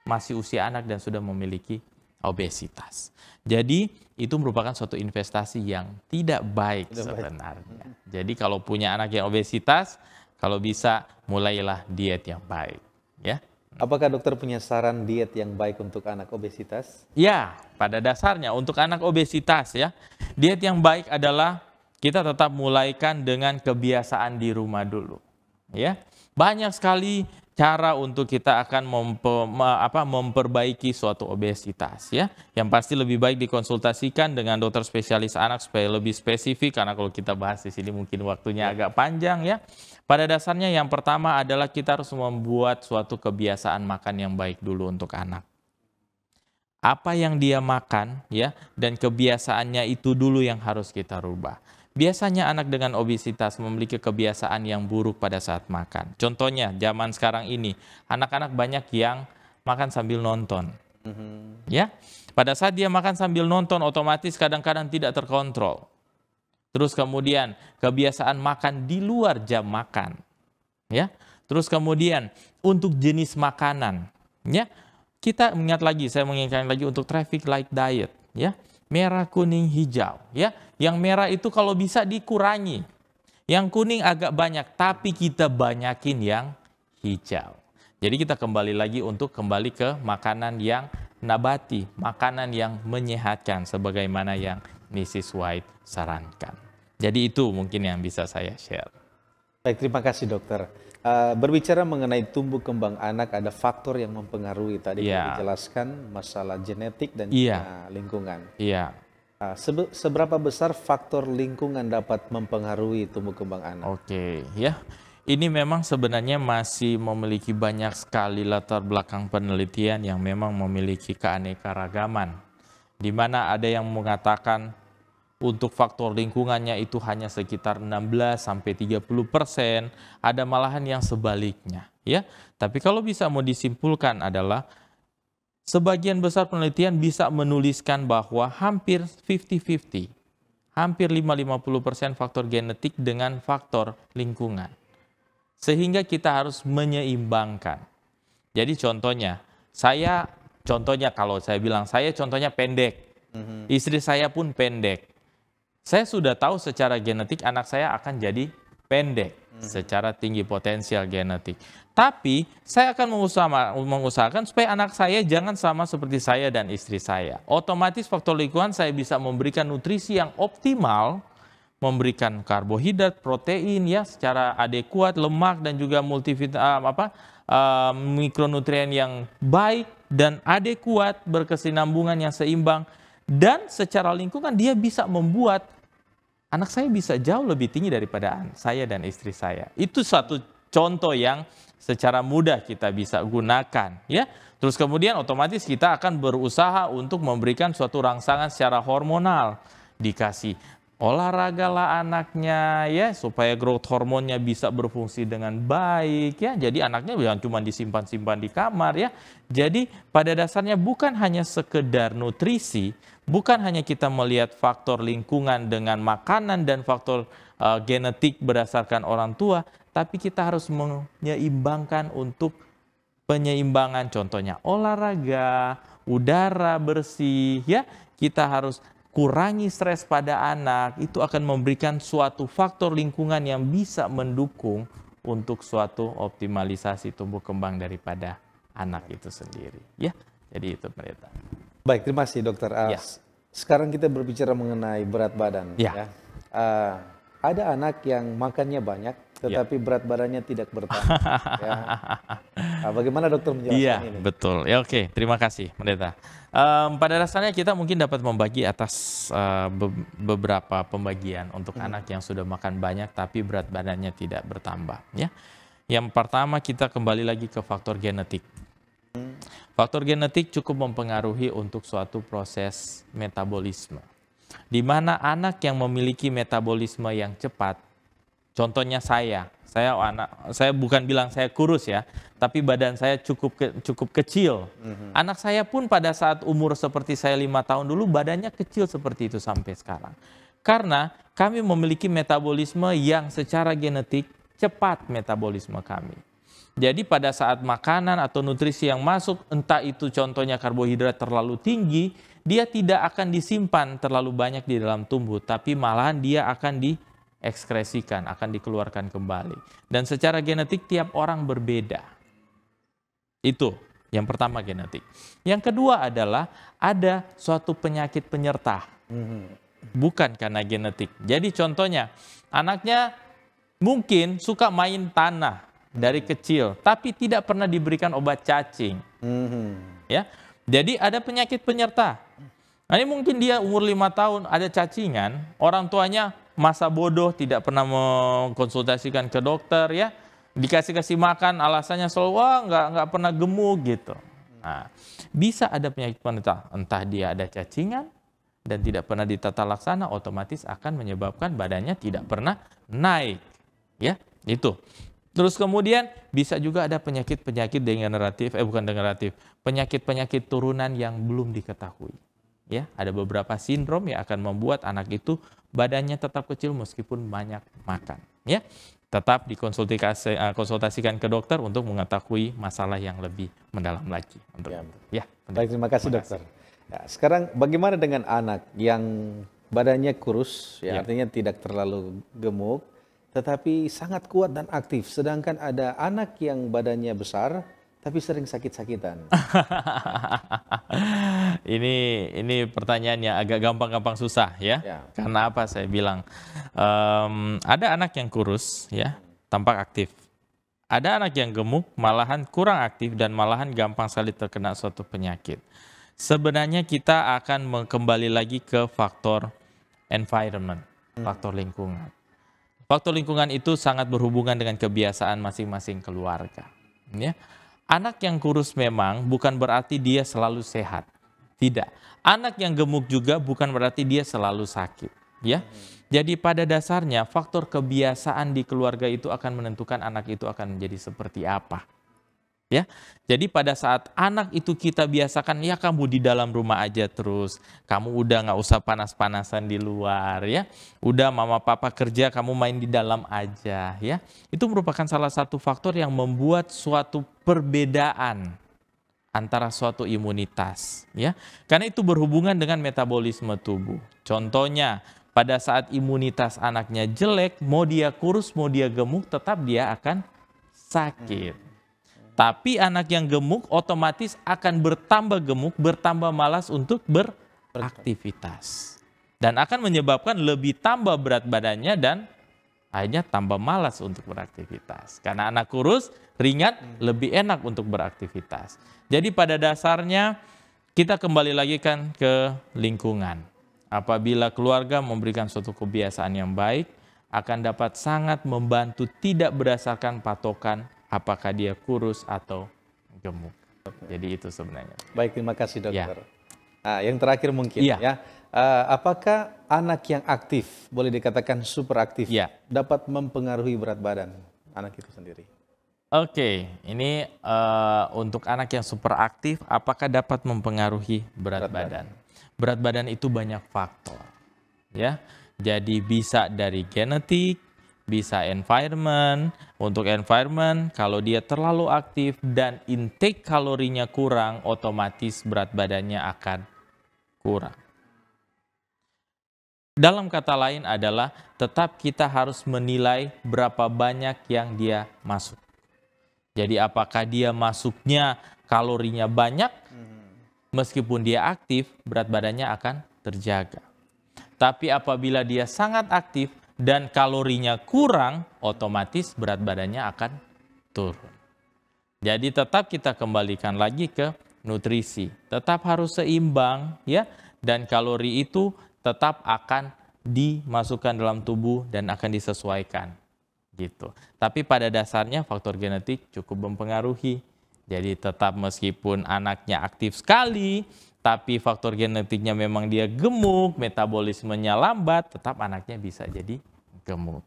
B: masih usia anak dan sudah memiliki obesitas. Jadi itu merupakan suatu investasi yang tidak baik sebenarnya. Jadi kalau punya anak yang obesitas, kalau bisa mulailah diet yang baik, ya.
A: Apakah dokter punya saran diet yang baik untuk anak obesitas?
B: Ya, pada dasarnya untuk anak obesitas ya, diet yang baik adalah kita tetap mulaikan dengan kebiasaan di rumah dulu, ya. Banyak sekali cara untuk kita akan memperbaiki suatu obesitas ya. Yang pasti lebih baik dikonsultasikan dengan dokter spesialis anak supaya lebih spesifik, karena kalau kita bahas di sini mungkin waktunya agak panjang ya. Pada dasarnya yang pertama adalah kita harus membuat suatu kebiasaan makan yang baik dulu untuk anak. Apa yang dia makan ya, dan kebiasaannya itu dulu yang harus kita rubah. Biasanya anak dengan obesitas memiliki kebiasaan yang buruk pada saat makan. Contohnya zaman sekarang ini, anak-anak banyak yang makan sambil nonton. Ya, pada saat dia makan sambil nonton otomatis kadang-kadang tidak terkontrol. Terus kemudian kebiasaan makan di luar jam makan. Ya. Terus kemudian untuk jenis makanan, ya. Kita saya mengingatkan lagi untuk traffic light diet, ya. Merah, kuning, hijau, ya. Yang merah itu kalau bisa dikurangi. Yang kuning agak banyak, tapi kita banyakin yang hijau. Jadi kita kembali lagi kembali ke makanan yang nabati, makanan yang menyehatkan sebagaimana yang Mrs. White sarankan. Jadi itu mungkin yang bisa saya share.
A: Baik, terima kasih dokter. Berbicara mengenai tumbuh kembang anak, ada faktor yang mempengaruhi tadi yang dijelaskan, masalah genetik dan juga lingkungan.
B: Iya.
A: Seberapa besar faktor lingkungan dapat mempengaruhi tumbuh kembang anak?
B: Oke, ya. Ini memang sebenarnya masih memiliki banyak sekali latar belakang penelitian yang memang memiliki keanekaragaman. Di mana ada yang mengatakan untuk faktor lingkungannya itu hanya sekitar 16-30%, ada malahan yang sebaliknya, ya. Tapi kalau bisa mau disimpulkan adalah sebagian besar penelitian bisa menuliskan bahwa hampir 50-50, hampir 5-50% faktor genetik dengan faktor lingkungan. Sehingga kita harus menyeimbangkan. Jadi contohnya, kalau saya bilang saya contohnya pendek, istri saya pun pendek. Saya sudah tahu secara genetik anak saya akan jadi pendek secara tinggi potensial genetik. Tapi saya akan mengusahakan supaya anak saya jangan sama seperti saya dan istri saya. Otomatis faktor lingkungan saya bisa memberikan nutrisi yang optimal, memberikan karbohidrat, protein ya secara adekuat, lemak dan juga mikronutrien yang baik dan adekuat, berkesinambungan yang seimbang. Dan secara lingkungan dia bisa membuat anak saya bisa jauh lebih tinggi daripada saya dan istri saya. Itu satu contoh yang secara mudah kita bisa gunakan, ya. Terus kemudian otomatis kita akan berusaha untuk memberikan suatu rangsangan secara hormonal, dikasih olahragalah anaknya ya supaya growth hormonnya bisa berfungsi dengan baik ya. Jadi anaknya jangan cuma disimpan-simpan di kamar ya. Jadi pada dasarnya bukan hanya sekedar nutrisi, bukan hanya kita melihat faktor lingkungan dengan makanan dan faktor genetik berdasarkan orang tua, tapi kita harus menyeimbangkan untuk penyeimbangan, contohnya olahraga, udara bersih ya. Kita harus kurangi stres pada anak, itu akan memberikan suatu faktor lingkungan yang bisa mendukung untuk suatu optimalisasi tumbuh kembang daripada anak itu sendiri. Ya, jadi itu pendeta.
A: Baik, terima kasih dokter.
B: Ya.
A: Sekarang kita berbicara mengenai berat badan.
B: Ya.
A: Ada anak yang makannya banyak, tetapi berat badannya tidak bertambah. Ya. Bagaimana dokter menjelaskan ini?
B: Iya, betul. Ya, oke, terima kasih pendeta. Pada dasarnya kita mungkin dapat membagi atas beberapa pembagian untuk anak yang sudah makan banyak tapi berat badannya tidak bertambah. Ya, yang pertama kita kembali lagi ke faktor genetik. Faktor genetik cukup mempengaruhi untuk suatu proses metabolisme. Di mana anak yang memiliki metabolisme yang cepat, contohnya saya bukan bilang saya kurus ya, tapi badan saya cukup kecil. Anak saya pun pada saat umur seperti saya 5 tahun dulu badannya kecil seperti itu sampai sekarang. Karena kami memiliki metabolisme yang secara genetik cepat metabolisme kami. Jadi pada saat makanan atau nutrisi yang masuk, entah itu contohnya karbohidrat terlalu tinggi, dia tidak akan disimpan terlalu banyak di dalam tubuh, tapi malahan dia akan diekskresikan, akan dikeluarkan kembali. Dan secara genetik tiap orang berbeda. Itu yang pertama genetik. Yang kedua adalah ada suatu penyakit penyerta. Bukan karena genetik. Jadi contohnya anaknya mungkin suka main tanah dari kecil, tapi tidak pernah diberikan obat cacing. Ya, jadi ada penyakit penyerta. Nah, ini mungkin dia umur 5 tahun ada cacingan, orang tuanya masa bodoh tidak pernah mengkonsultasikan ke dokter ya, dikasih makan alasannya selalu nggak pernah gemuk gitu. Nah, bisa ada penyakit penyerta, entah dia ada cacingan dan tidak pernah ditata laksana, otomatis akan menyebabkan badannya tidak pernah naik. Ya, itu. Terus kemudian bisa juga ada penyakit-penyakit degeneratif, penyakit-penyakit turunan yang belum diketahui. Ya, ada beberapa sindrom yang akan membuat anak itu badannya tetap kecil meskipun banyak makan. Ya, tetap konsultasikan ke dokter untuk mengetahui masalah yang lebih mendalam lagi.
A: Baik, terima kasih dokter. Ya, sekarang bagaimana dengan anak yang badannya kurus, artinya tidak terlalu gemuk, tetapi sangat kuat dan aktif. Sedangkan ada anak yang badannya besar, tapi sering sakit-sakitan.
B: Ini pertanyaannya agak gampang-gampang susah ya. Karena apa saya bilang? Ada anak yang kurus ya, tampak aktif. Ada anak yang gemuk, malahan kurang aktif dan malahan gampang sekali terkena suatu penyakit. Sebenarnya kita akan kembali lagi ke faktor environment, faktor lingkungan. Faktor lingkungan itu sangat berhubungan dengan kebiasaan masing-masing keluarga. Ya. Anak yang kurus memang bukan berarti dia selalu sehat. Tidak. Anak yang gemuk juga bukan berarti dia selalu sakit. Ya. Jadi pada dasarnya faktor kebiasaan di keluarga itu akan menentukan anak itu akan menjadi seperti apa. Ya. Jadi pada saat anak itu kita biasakan, ya kamu di dalam rumah aja terus, kamu udah nggak usah panas-panasan di luar ya, udah mama papa kerja kamu main di dalam aja ya, itu merupakan salah satu faktor yang membuat suatu perbedaan antara suatu imunitas ya, karena itu berhubungan dengan metabolisme tubuh. Contohnya pada saat imunitas anaknya jelek, mau dia kurus mau dia gemuk tetap dia akan sakit. Tapi anak yang gemuk otomatis akan bertambah gemuk, bertambah malas untuk beraktivitas. Dan akan menyebabkan lebih tambah berat badannya dan akhirnya tambah malas untuk beraktivitas. Karena anak kurus, ringan, lebih enak untuk beraktivitas. Jadi pada dasarnya kita kembali lagi kan ke lingkungan. Apabila keluarga memberikan suatu kebiasaan yang baik, akan dapat sangat membantu tidak berdasarkan patokan apakah dia kurus atau gemuk. Jadi itu sebenarnya.
A: Baik, terima kasih dokter. Nah, yang terakhir mungkin ya, Apakah anak yang aktif, boleh dikatakan super aktif,
B: Ya.
A: dapat mempengaruhi berat badan anak itu sendiri?
B: Oke, ini untuk anak yang super aktif, apakah dapat mempengaruhi berat badan? Berat badan itu banyak faktor, ya. Jadi bisa dari genetik, bisa environment. Untuk environment, kalau dia terlalu aktif dan intake kalorinya kurang, otomatis berat badannya akan kurang. Dalam kata lain adalah tetap kita harus menilai berapa banyak yang dia masuk. Jadi apakah dia masuknya kalorinya banyak, meskipun dia aktif, berat badannya akan terjaga. Tapi apabila dia sangat aktif dan kalorinya kurang, otomatis berat badannya akan turun. Jadi tetap kita kembalikan lagi ke nutrisi. Tetap harus seimbang, ya, dan kalori itu tetap akan dimasukkan dalam tubuh dan akan disesuaikan. Gitu. Tapi pada dasarnya faktor genetik cukup mempengaruhi. Jadi tetap meskipun anaknya aktif sekali, tapi faktor genetiknya memang dia gemuk, metabolismenya lambat, tetap anaknya bisa jadi gemuk.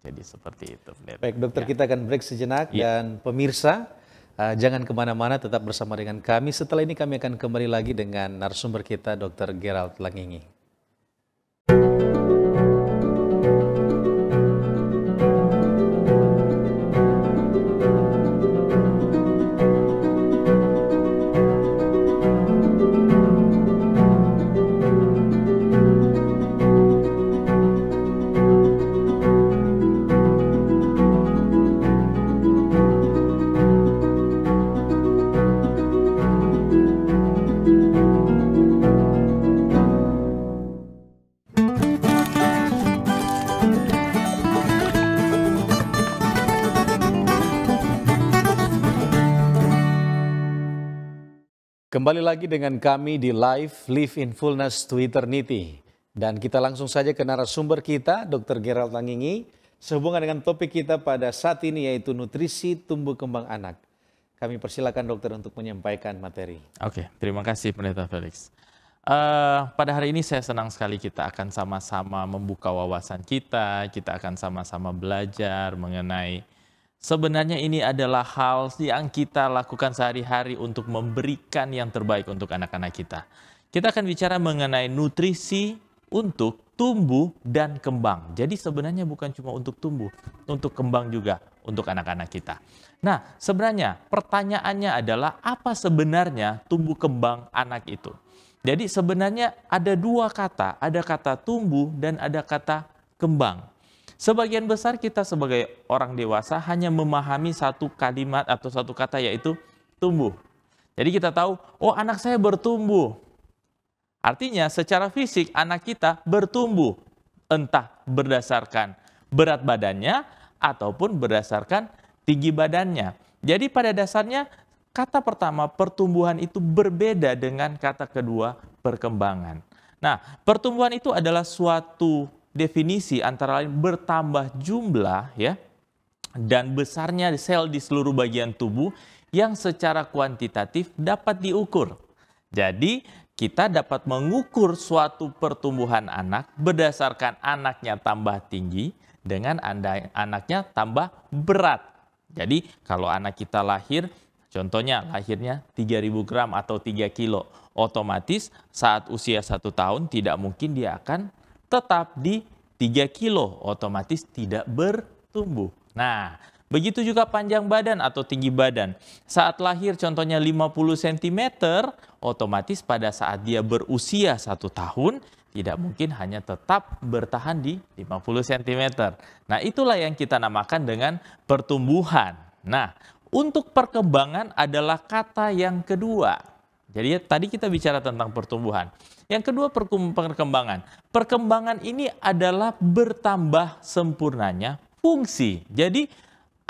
B: Jadi seperti itu.
A: Baik dokter, kita akan break sejenak dan pemirsa jangan kemana-mana, tetap bersama dengan kami. Setelah ini kami akan kembali lagi dengan narasumber kita Dr. Gerald Langingi. Kembali lagi dengan kami di Live in Fullness to Eternity. Dan kita langsung saja ke narasumber kita, Dr. Gerald Langingi, sehubungan dengan topik kita pada saat ini yaitu nutrisi tumbuh kembang anak. Kami persilakan dokter untuk menyampaikan materi.
B: Oke, terima kasih Pendeta Felix. Pada hari ini saya senang sekali kita akan sama-sama membuka wawasan kita akan sama-sama belajar mengenai sebenarnya ini adalah hal yang kita lakukan sehari-hari untuk memberikan yang terbaik untuk anak-anak kita. Kita akan bicara mengenai nutrisi untuk tumbuh dan kembang. Jadi sebenarnya bukan cuma untuk tumbuh, untuk kembang juga untuk anak-anak kita. Nah, sebenarnya pertanyaannya adalah apa sebenarnya tumbuh kembang anak itu? Jadi sebenarnya ada dua kata, ada kata tumbuh dan ada kata kembang. Sebagian besar kita sebagai orang dewasa hanya memahami satu kalimat atau satu kata yaitu tumbuh. Jadi kita tahu, oh anak saya bertumbuh. Artinya secara fisik anak kita bertumbuh. Entah berdasarkan berat badannya ataupun berdasarkan tinggi badannya. Jadi pada dasarnya kata pertama pertumbuhan itu berbeda dengan kata kedua perkembangan. Nah, pertumbuhan itu adalah suatu definisi antara lain bertambah jumlah ya dan besarnya sel di seluruh bagian tubuh yang secara kuantitatif dapat diukur. Jadi kita dapat mengukur suatu pertumbuhan anak berdasarkan anaknya tambah tinggi dengan anaknya tambah berat. Jadi kalau anak kita lahir, contohnya lahirnya 3.000 gram atau 3 kilo, otomatis saat usia 1 tahun tidak mungkin dia akan tetap di 3 kilo, otomatis tidak bertumbuh. Nah, begitu juga panjang badan atau tinggi badan. Saat lahir contohnya 50 cm, otomatis pada saat dia berusia 1 tahun, tidak mungkin hanya tetap bertahan di 50 cm. Nah, itulah yang kita namakan dengan pertumbuhan. Nah, untuk perkembangan adalah kata yang kedua. Jadi tadi kita bicara tentang pertumbuhan. Yang kedua perkembangan. Perkembangan ini adalah bertambah sempurnanya fungsi. Jadi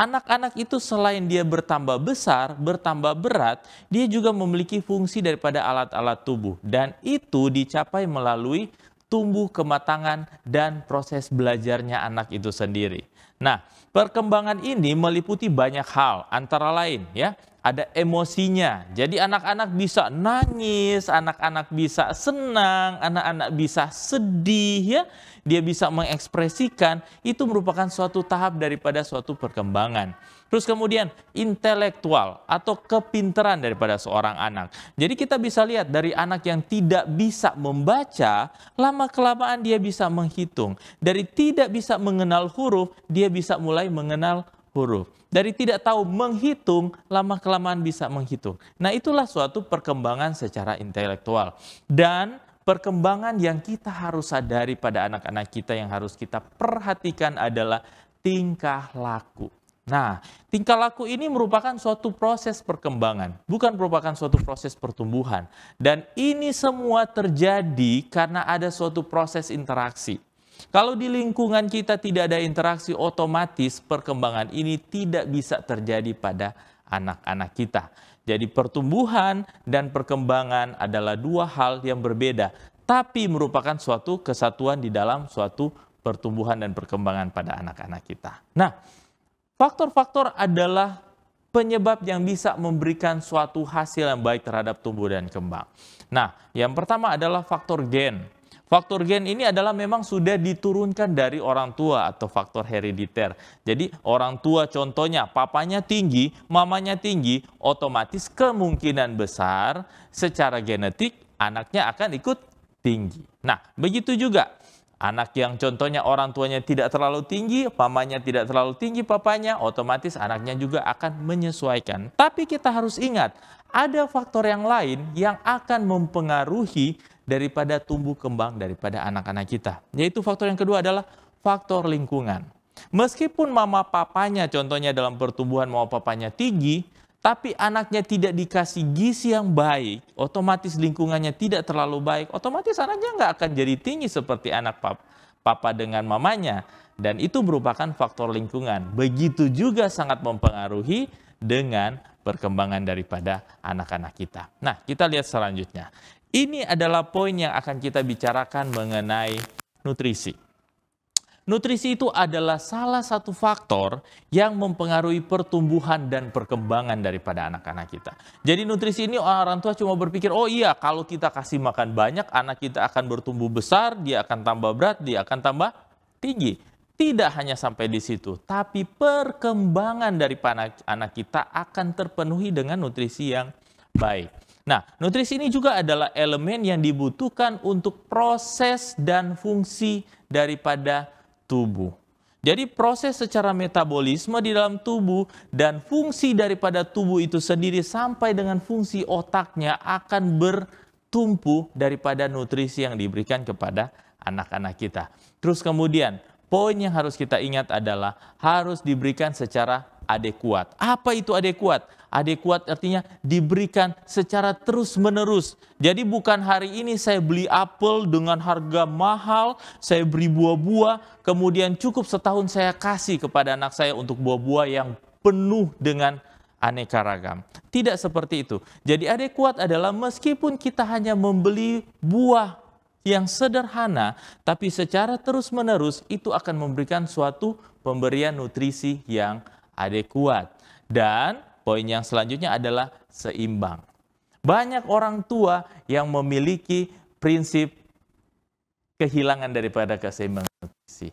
B: anak-anak itu selain dia bertambah besar, bertambah berat, dia juga memiliki fungsi daripada alat-alat tubuh. Dan itu dicapai melalui tumbuh kematangan dan proses belajarnya anak itu sendiri. Nah, perkembangan ini meliputi banyak hal, antara lain ya, ada emosinya. Jadi anak-anak bisa nangis, anak-anak bisa senang, anak-anak bisa sedih, ya. Dia bisa mengekspresikan, itu merupakan suatu tahap daripada suatu perkembangan. Terus kemudian intelektual atau kepintaran daripada seorang anak. Jadi kita bisa lihat dari anak yang tidak bisa membaca, lama-kelamaan dia bisa menghitung. Dari tidak bisa mengenal huruf, dia bisa mulai mengenal huruf. Dari tidak tahu menghitung, lama-kelamaan bisa menghitung. Nah, itulah suatu perkembangan secara intelektual. Dan perkembangan yang kita harus sadari pada anak-anak kita yang harus kita perhatikan adalah tingkah laku. Nah, tingkah laku ini merupakan suatu proses perkembangan, bukan merupakan suatu proses pertumbuhan. Dan ini semua terjadi karena ada suatu proses interaksi. Kalau di lingkungan kita tidak ada interaksi, otomatis perkembangan ini tidak bisa terjadi pada anak-anak kita. Jadi pertumbuhan dan perkembangan adalah dua hal yang berbeda, tapi merupakan suatu kesatuan di dalam suatu pertumbuhan dan perkembangan pada anak-anak kita. Nah, faktor-faktor adalah penyebab yang bisa memberikan suatu hasil yang baik terhadap tumbuh dan kembang. Nah, yang pertama adalah faktor gen. Faktor gen ini adalah memang sudah diturunkan dari orang tua atau faktor herediter. Jadi orang tua contohnya papanya tinggi, mamanya tinggi, otomatis kemungkinan besar secara genetik anaknya akan ikut tinggi. Nah, begitu juga anak yang contohnya orang tuanya tidak terlalu tinggi, mamanya tidak terlalu tinggi, papanya, otomatis anaknya juga akan menyesuaikan. Tapi kita harus ingat, ada faktor yang lain yang akan mempengaruhi daripada tumbuh kembang daripada anak-anak kita. Yaitu faktor yang kedua adalah faktor lingkungan. Meskipun mama papanya contohnya dalam pertumbuhan mama papanya tinggi, tapi anaknya tidak dikasih gizi yang baik, otomatis lingkungannya tidak terlalu baik, otomatis anaknya nggak akan jadi tinggi seperti anak papa dengan mamanya. Dan itu merupakan faktor lingkungan. Begitu juga sangat mempengaruhi dengan perkembangan daripada anak-anak kita. Nah, kita lihat selanjutnya. Ini adalah poin yang akan kita bicarakan mengenai nutrisi. Nutrisi itu adalah salah satu faktor yang mempengaruhi pertumbuhan dan perkembangan daripada anak-anak kita. Jadi nutrisi ini orang tua cuma berpikir, oh iya kalau kita kasih makan banyak, anak kita akan bertumbuh besar, dia akan tambah berat, dia akan tambah tinggi. Tidak hanya sampai di situ, tapi perkembangan daripada anak kita akan terpenuhi dengan nutrisi yang baik. Nah, nutrisi ini juga adalah elemen yang dibutuhkan untuk proses dan fungsi daripada tubuh. Jadi proses secara metabolisme di dalam tubuh dan fungsi daripada tubuh itu sendiri sampai dengan fungsi otaknya akan bertumpu daripada nutrisi yang diberikan kepada anak-anak kita. Terus kemudian, poin yang harus kita ingat adalah harus diberikan secara adekuat. Apa itu adekuat? Adekuat artinya diberikan secara terus-menerus. Jadi bukan hari ini saya beli apel dengan harga mahal, saya beri buah-buah, kemudian cukup setahun saya kasih kepada anak saya untuk buah-buah yang penuh dengan aneka ragam. Tidak seperti itu. Jadi adekuat adalah meskipun kita hanya membeli buah yang sederhana, tapi secara terus-menerus itu akan memberikan suatu pemberian nutrisi yang adekuat. Dan poin yang selanjutnya adalah seimbang. Banyak orang tua yang memiliki prinsip kehilangan daripada keseimbangan nutrisi.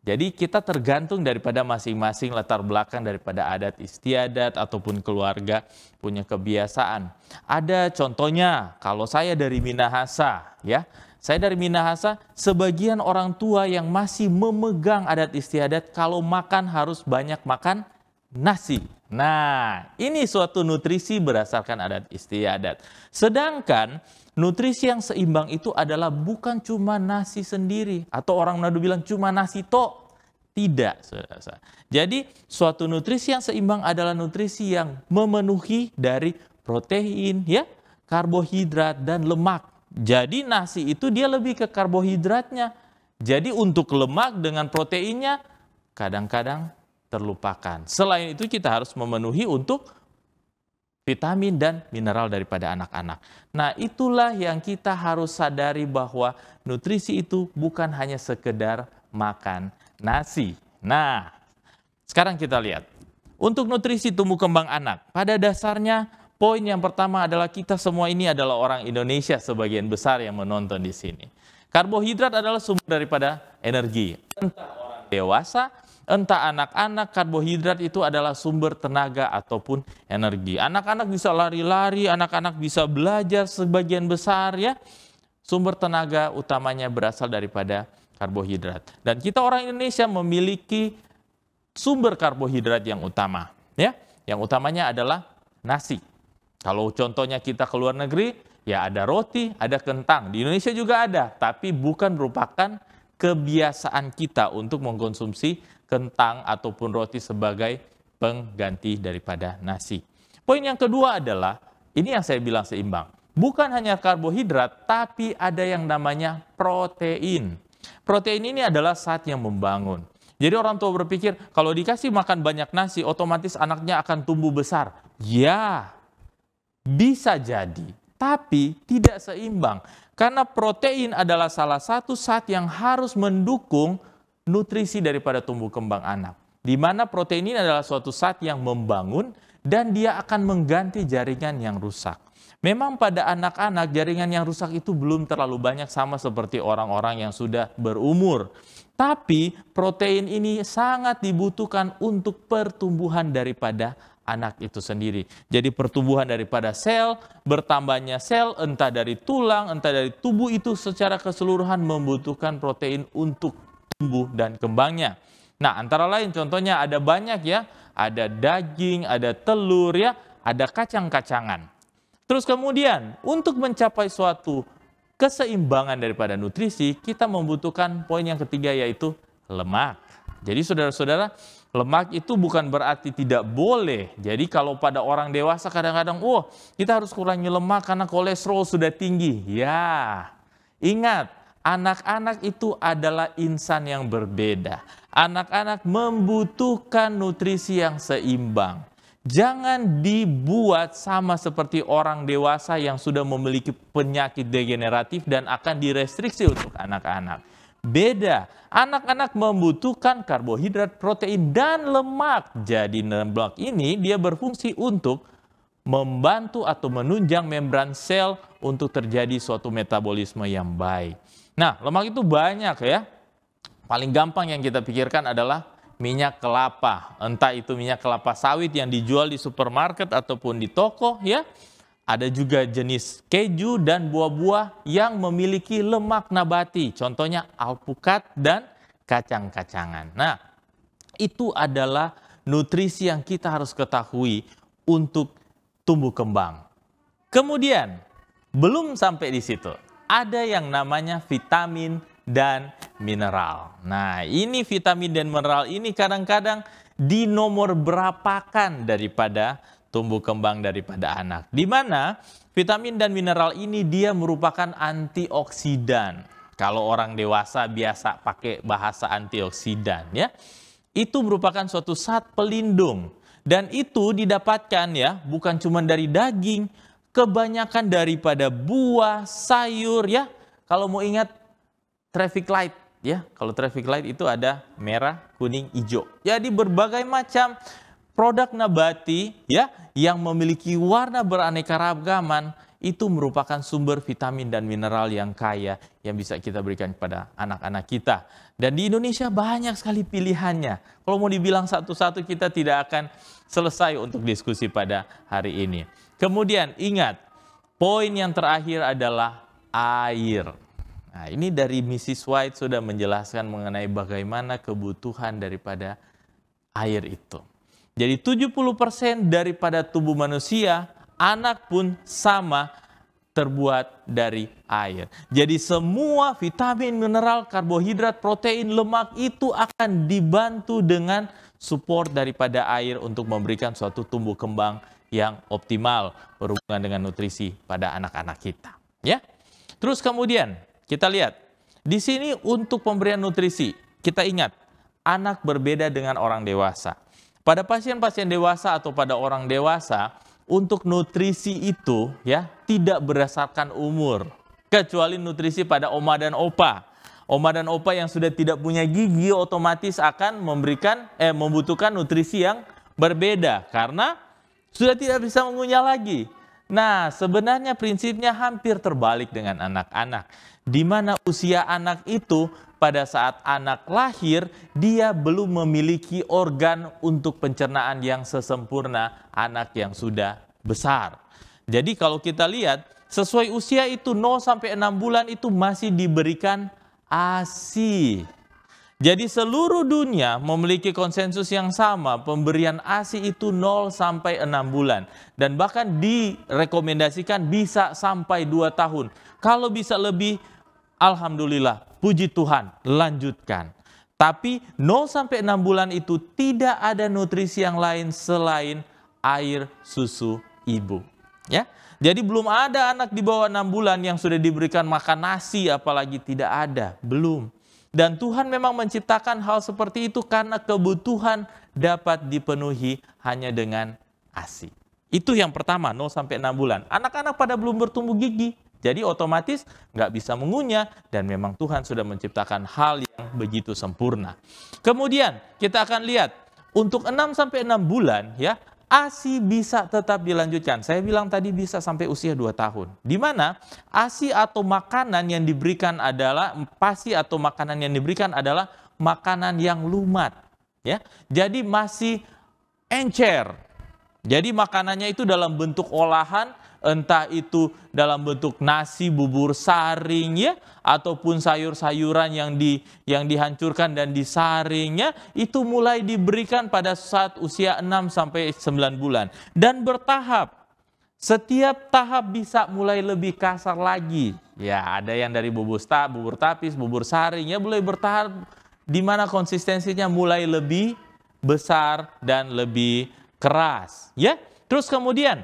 B: Jadi kita tergantung daripada masing-masing latar belakang daripada adat istiadat ataupun keluarga punya kebiasaan. Ada contohnya, kalau saya dari Minahasa, ya. Saya dari Minahasa, sebagian orang tua yang masih memegang adat istiadat kalau makan harus banyak makan nasi. Nah, ini suatu nutrisi berdasarkan adat istiadat. Sedangkan nutrisi yang seimbang itu adalah bukan cuma nasi sendiri. Atau orang Manado bilang cuma nasi tok. Tidak, saudara. Jadi suatu nutrisi yang seimbang adalah nutrisi yang memenuhi dari protein, ya, karbohidrat, dan lemak. Jadi nasi itu dia lebih ke karbohidratnya. Jadi untuk lemak dengan proteinnya kadang-kadang terlupakan. Selain itu kita harus memenuhi untuk vitamin dan mineral daripada anak-anak. Nah, itulah yang kita harus sadari bahwa nutrisi itu bukan hanya sekedar makan nasi. Nah, sekarang kita lihat. untuk nutrisi tumbuh kembang anak, pada dasarnya poin yang pertama adalah kita semua ini adalah orang Indonesia sebagian besar yang menonton di sini. Karbohidrat adalah sumber daripada energi. Entah orang dewasa, entah anak-anak, karbohidrat itu adalah sumber tenaga ataupun energi. Anak-anak bisa lari-lari, anak-anak bisa belajar sebagian besar ya. Sumber tenaga utamanya berasal daripada karbohidrat. Dan kita orang Indonesia memiliki sumber karbohidrat yang utama. Ya, yang utamanya adalah nasi. Kalau contohnya kita ke luar negeri, ya ada roti, ada kentang. Di Indonesia juga ada, tapi bukan merupakan kebiasaan kita untuk mengkonsumsi kentang ataupun roti sebagai pengganti daripada nasi. Poin yang kedua adalah, ini yang saya bilang seimbang. Bukan hanya karbohidrat, tapi ada yang namanya protein. Protein ini adalah zat yang membangun. Jadi orang tua berpikir, kalau dikasih makan banyak nasi, otomatis anaknya akan tumbuh besar. Ya, bisa jadi, tapi tidak seimbang. Karena protein adalah salah satu zat yang harus mendukung nutrisi daripada tumbuh kembang anak. Di mana protein ini adalah suatu zat yang membangun dan dia akan mengganti jaringan yang rusak. Memang pada anak-anak jaringan yang rusak itu belum terlalu banyak sama seperti orang-orang yang sudah berumur. Tapi protein ini sangat dibutuhkan untuk pertumbuhan daripada anak itu sendiri. Jadi pertumbuhan daripada sel, bertambahnya sel, entah dari tulang, entah dari tubuh itu secara keseluruhan membutuhkan protein untuk tumbuh dan kembangnya. Nah, antara lain contohnya ada banyak ya, ada daging, ada telur ya, ada kacang-kacangan. Terus kemudian untuk mencapai suatu keseimbangan daripada nutrisi, kita membutuhkan poin yang ketiga yaitu lemak. Jadi saudara-saudara, lemak itu bukan berarti tidak boleh. Jadi kalau pada orang dewasa kadang-kadang, kita harus kurangi lemak karena kolesterol sudah tinggi. Ya, ingat, anak-anak itu adalah insan yang berbeda. Anak-anak membutuhkan nutrisi yang seimbang. Jangan dibuat sama seperti orang dewasa yang sudah memiliki penyakit degeneratif dan akan direstriksi untuk anak-anak. Beda, anak-anak membutuhkan karbohidrat, protein, dan lemak. Jadi lemak ini dia berfungsi untuk membantu atau menunjang membran sel untuk terjadi suatu metabolisme yang baik. Nah, lemak itu banyak ya. Paling gampang yang kita pikirkan adalah minyak kelapa. Entah itu minyak kelapa sawit yang dijual di supermarket ataupun di toko ya. Ada juga jenis keju dan buah-buah yang memiliki lemak nabati. Contohnya alpukat dan kacang-kacangan. Nah, itu adalah nutrisi yang kita harus ketahui untuk tumbuh kembang. Kemudian, belum sampai di situ. Ada yang namanya vitamin dan mineral. Nah, ini vitamin dan mineral ini kadang-kadang dinomor berapakan daripada tumbuh kembang daripada anak. Di mana vitamin dan mineral ini dia merupakan antioksidan. Kalau orang dewasa biasa pakai bahasa antioksidan ya. Itu merupakan suatu zat pelindung. Dan itu didapatkan ya bukan cuma dari daging, kebanyakan daripada buah, sayur ya. Kalau mau ingat traffic light ya. Kalau traffic light itu ada merah, kuning, hijau. Jadi berbagai macam produk nabati ya yang memiliki warna beraneka ragaman itu merupakan sumber vitamin dan mineral yang kaya yang bisa kita berikan kepada anak-anak kita. Dan di Indonesia banyak sekali pilihannya. Kalau mau dibilang satu-satu kita tidak akan selesai untuk diskusi pada hari ini. Kemudian ingat, poin yang terakhir adalah air. Nah, ini dari Mrs. White sudah menjelaskan mengenai bagaimana kebutuhan daripada air itu. Jadi 70% daripada tubuh manusia, anak pun sama terbuat dari air. Jadi semua vitamin, mineral, karbohidrat, protein, lemak itu akan dibantu dengan support daripada air untuk memberikan suatu tumbuh kembang yang optimal berhubungan dengan nutrisi pada anak-anak kita. Ya. Terus kemudian kita lihat di sini untuk pemberian nutrisi, kita ingat anak berbeda dengan orang dewasa. Pada pasien-pasien dewasa atau pada orang dewasa, untuk nutrisi itu ya tidak berdasarkan umur. Kecuali nutrisi pada oma dan opa. Oma dan opa yang sudah tidak punya gigi otomatis akan membutuhkan nutrisi yang Berbeda karena sudah tidak bisa mengunyah lagi. Nah, sebenarnya prinsipnya hampir terbalik dengan anak-anak. Di mana usia anak itu pada saat anak lahir, dia belum memiliki organ untuk pencernaan yang sesempurna anak yang sudah besar. Jadi kalau kita lihat, sesuai usia itu 0 sampai 6 bulan itu masih diberikan ASI. Jadi seluruh dunia memiliki konsensus yang sama, pemberian ASI itu 0 sampai 6 bulan. Dan bahkan direkomendasikan bisa sampai 2 tahun. Kalau bisa lebih, alhamdulillah, puji Tuhan, lanjutkan. Tapi 0 sampai 6 bulan itu tidak ada nutrisi yang lain selain air susu ibu. Ya, jadi belum ada anak di bawah 6 bulan yang sudah diberikan makan nasi, apalagi tidak ada, belum. Dan Tuhan memang menciptakan hal seperti itu karena kebutuhan dapat dipenuhi hanya dengan ASI. Itu yang pertama, 0 sampai 6 bulan. Anak-anak pada belum bertumbuh gigi, jadi otomatis nggak bisa mengunyah dan memang Tuhan sudah menciptakan hal yang begitu sempurna. Kemudian kita akan lihat untuk 6 sampai 6 bulan ya, ASI bisa tetap dilanjutkan. Saya bilang tadi bisa sampai usia 2 tahun. Di mana ASI atau makanan yang diberikan adalah PASI atau makanan yang diberikan adalah makanan yang lumat, ya. Jadi masih encer. Jadi makanannya itu dalam bentuk olahan, entah itu dalam bentuk nasi, bubur saring ya, ataupun sayur-sayuran yang dihancurkan dan disaringnya, itu mulai diberikan pada saat usia 6 sampai 9 bulan dan bertahap. Setiap tahap bisa mulai lebih kasar lagi. Ya, ada yang dari bubur tapis, bubur saring ya, mulai bertahap di mana konsistensinya mulai lebih besar dan lebih keras, ya. Terus kemudian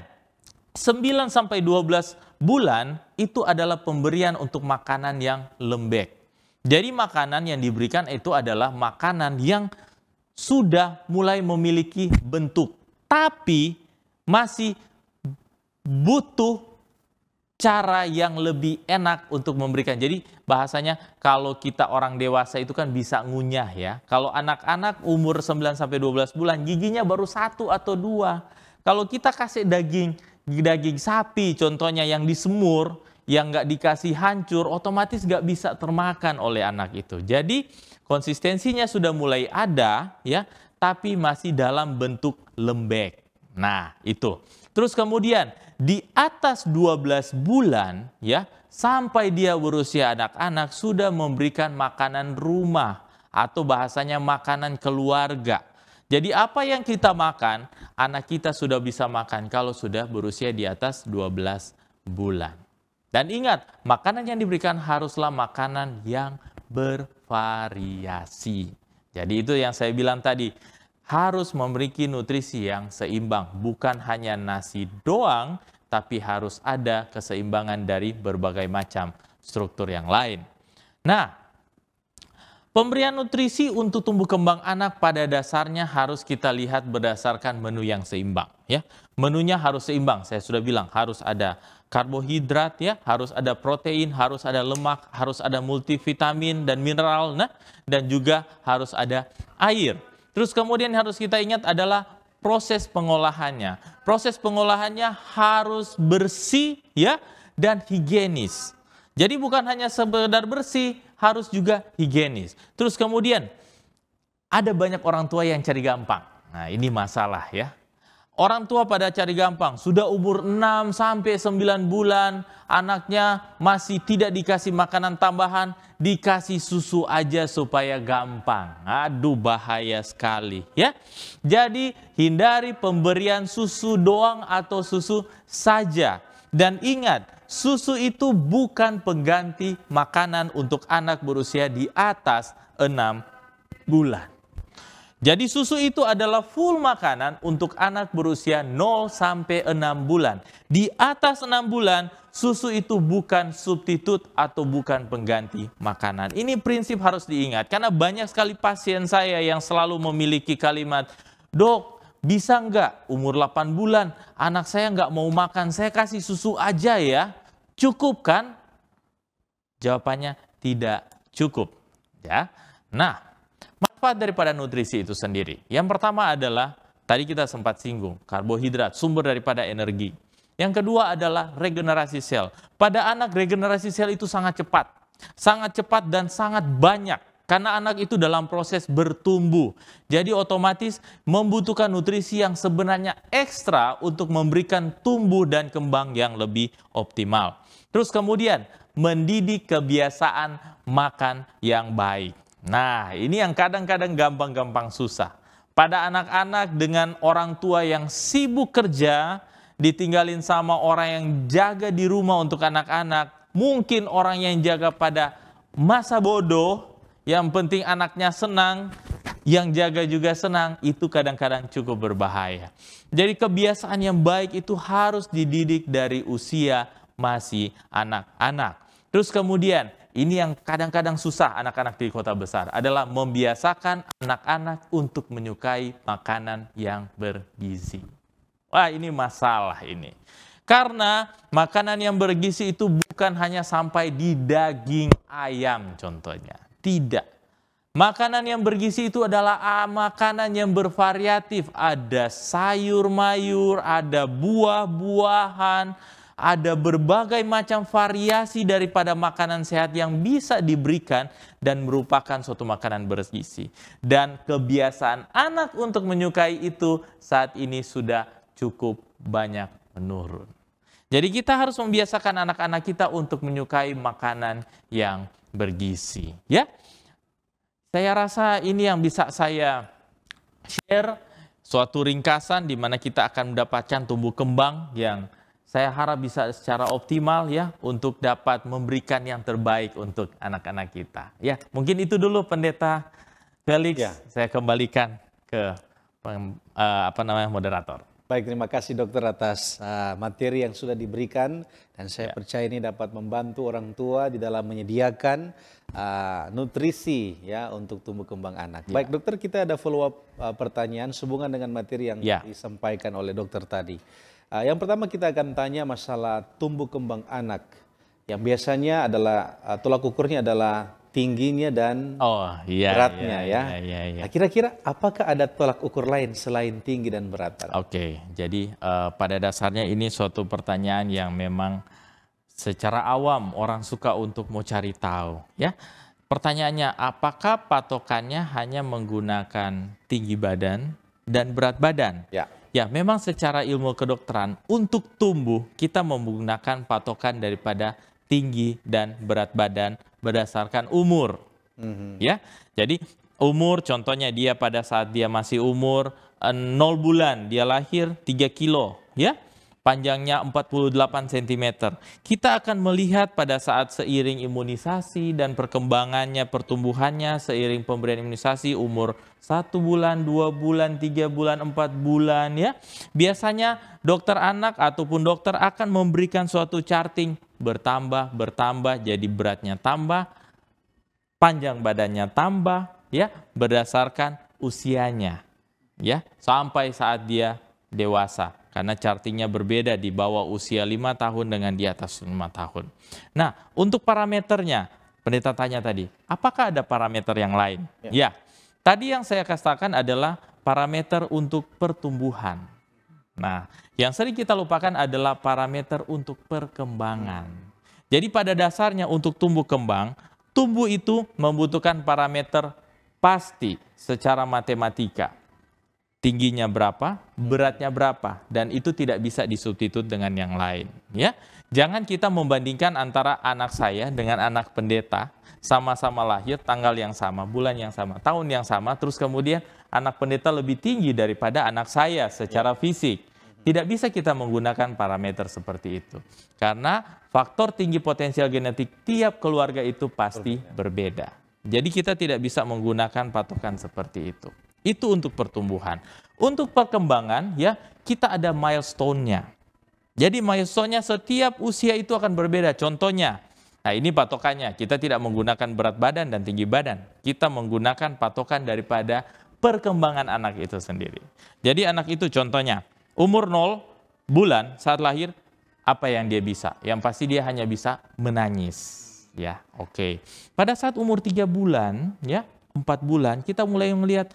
B: 9 sampai 12 bulan itu adalah pemberian untuk makanan yang lembek. Jadi makanan yang diberikan itu adalah makanan yang sudah mulai memiliki bentuk, tapi masih butuh cara yang lebih enak untuk memberikan. Jadi bahasanya kalau kita orang dewasa itu kan bisa ngunyah ya. Kalau anak-anak umur 9 sampai 12 bulan giginya baru 1 atau 2. Kalau kita kasih daging sapi contohnya yang disemur, yang nggak dikasih hancur, otomatis nggak bisa termakan oleh anak itu. Jadi konsistensinya sudah mulai ada ya, tapi masih dalam bentuk lembek. Nah itu. Terus kemudian di atas 12 bulan ya, sampai dia berusia anak-anak sudah memberikan makanan rumah atau bahasanya makanan keluarga. Jadi apa yang kita makan, anak kita sudah bisa makan kalau sudah berusia di atas 12 bulan. Dan ingat, makanan yang diberikan haruslah makanan yang bervariasi. Jadi itu yang saya bilang tadi, harus memiliki nutrisi yang seimbang. Bukan hanya nasi doang, tapi harus ada keseimbangan dari berbagai macam struktur yang lain. Nah, pemberian nutrisi untuk tumbuh kembang anak pada dasarnya harus kita lihat berdasarkan menu yang seimbang. Ya, menunya harus seimbang. Saya sudah bilang harus ada karbohidrat, ya, harus ada protein, harus ada lemak, harus ada multivitamin dan mineral, nah, dan juga harus ada air. Terus kemudian harus kita ingat adalah proses pengolahannya. Proses pengolahannya harus bersih, ya, dan higienis. Jadi bukan hanya sekedar bersih, harus juga higienis. Terus kemudian ada banyak orang tua yang cari gampang. Nah ini masalah ya. Orang tua pada cari gampang, sudah umur 6 sampai 9 bulan, anaknya masih tidak dikasih makanan tambahan, dikasih susu aja supaya gampang. Aduh bahaya sekali ya. Jadi hindari pemberian susu doang atau susu saja. Dan ingat, susu itu bukan pengganti makanan untuk anak berusia di atas 6 bulan. Jadi susu itu adalah full makanan untuk anak berusia 0 sampai 6 bulan. Di atas 6 bulan, susu itu bukan substitut atau bukan pengganti makanan. Ini prinsip harus diingat, karena banyak sekali pasien saya yang selalu memiliki kalimat, "Dok, bisa nggak umur 8 bulan, anak saya nggak mau makan, saya kasih susu aja ya, cukup kan?" Jawabannya tidak cukup. Ya. Nah, manfaat daripada nutrisi itu sendiri. Yang pertama adalah Tadi kita sempat singgung, karbohidrat, sumber daripada energi. Yang kedua adalah regenerasi sel. Pada anak regenerasi sel itu sangat cepat dan sangat banyak. Karena anak itu dalam proses bertumbuh. Jadi otomatis membutuhkan nutrisi yang sebenarnya ekstra untuk memberikan tumbuh dan kembang yang lebih optimal. Terus kemudian mendidik kebiasaan makan yang baik. Nah, ini yang kadang-kadang gampang-gampang susah. Pada anak-anak dengan orang tua yang sibuk kerja, ditinggalin sama orang yang jaga di rumah untuk anak-anak, mungkin orang yang jaga pada masa bodoh, yang penting anaknya senang, yang jaga juga senang, itu kadang-kadang cukup berbahaya. Jadi kebiasaan yang baik itu harus dididik dari usia masih anak-anak. Terus kemudian, ini yang kadang-kadang susah anak-anak di kota besar, adalah membiasakan anak-anak untuk menyukai makanan yang bergizi. Wah, ini masalah ini. Karena makanan yang bergizi itu bukan hanya sampai di daging ayam contohnya. Tidak. Makanan yang bergizi itu adalah makanan yang bervariatif. Ada sayur-mayur, ada buah-buahan, ada berbagai macam variasi daripada makanan sehat yang bisa diberikan dan merupakan suatu makanan bergizi. Dan kebiasaan anak untuk menyukai itu saat ini sudah cukup banyak menurun. Jadi kita harus membiasakan anak-anak kita untuk menyukai makanan yang bergizi. Ya, saya rasa ini yang bisa saya share, suatu ringkasan di mana kita akan mendapatkan tumbuh kembang yang saya harap bisa secara optimal ya untuk dapat memberikan yang terbaik untuk anak-anak kita. Ya, mungkin itu dulu Pendeta Felix. Ya. Saya kembalikan ke moderator.
A: Baik, terima kasih dokter atas materi yang sudah diberikan dan saya percaya ini dapat membantu orang tua di dalam menyediakan nutrisi ya untuk tumbuh kembang anak. Ya. Baik dokter, kita ada follow up pertanyaan sehubungan dengan materi yang disampaikan oleh dokter tadi. Yang pertama kita akan tanya masalah tumbuh kembang anak yang biasanya adalah tolak ukurnya adalah tingginya dan beratnya ya. Nah, kira-kira apakah ada tolak ukur lain selain tinggi dan berat?
B: Oke, jadi pada dasarnya ini suatu pertanyaan yang memang secara awam orang suka untuk mau cari tahu. Ya, pertanyaannya apakah patokannya hanya menggunakan tinggi badan dan berat badan? Ya, memang secara ilmu kedokteran untuk tumbuh kita menggunakan patokan daripada tinggi dan berat badan berdasarkan umur. Ya, jadi umur contohnya dia pada saat dia masih umur 0 bulan, dia lahir 3 kilo, ya. Panjangnya 48 cm. Kita akan melihat pada saat seiring imunisasi dan perkembangannya, pertumbuhannya, seiring pemberian imunisasi umur 1 bulan, 2 bulan, 3 bulan, 4 bulan ya. Biasanya dokter anak ataupun dokter akan memberikan suatu charting bertambah, jadi beratnya tambah, panjang badannya tambah ya, berdasarkan usianya ya, sampai saat dia dewasa. Karena chartingnya berbeda di bawah usia 5 tahun dengan di atas 5 tahun. Nah, untuk parameternya, pendeta tanya tadi, apakah ada parameter yang lain? Ya, tadi yang saya katakan adalah parameter untuk pertumbuhan. Nah, yang sering kita lupakan adalah parameter untuk perkembangan. Jadi pada dasarnya untuk tumbuh kembang, tumbuh itu membutuhkan parameter pasti secara matematika. Tingginya berapa, beratnya berapa, dan itu tidak bisa disubstitut dengan yang lain. Ya, jangan kita membandingkan antara anak saya dengan anak pendeta, sama-sama lahir tanggal yang sama, bulan yang sama, tahun yang sama, terus kemudian anak pendeta lebih tinggi daripada anak saya secara fisik. Tidak bisa kita menggunakan parameter seperti itu, karena faktor tinggi potensial genetik tiap keluarga itu pasti berbeda. Jadi kita tidak bisa menggunakan patokan seperti itu. Itu untuk pertumbuhan. Untuk perkembangan ya kita ada milestone-nya. Jadi milestone-nya setiap usia itu akan berbeda. Contohnya, nah ini patokannya, kita tidak menggunakan berat badan dan tinggi badan. Kita menggunakan patokan daripada perkembangan anak itu sendiri. Jadi anak itu contohnya, umur 0 bulan saat lahir, apa yang dia bisa? Yang pasti dia hanya bisa menangis. Ya, oke. Pada saat umur 3 bulan, ya 4 bulan, kita mulai melihat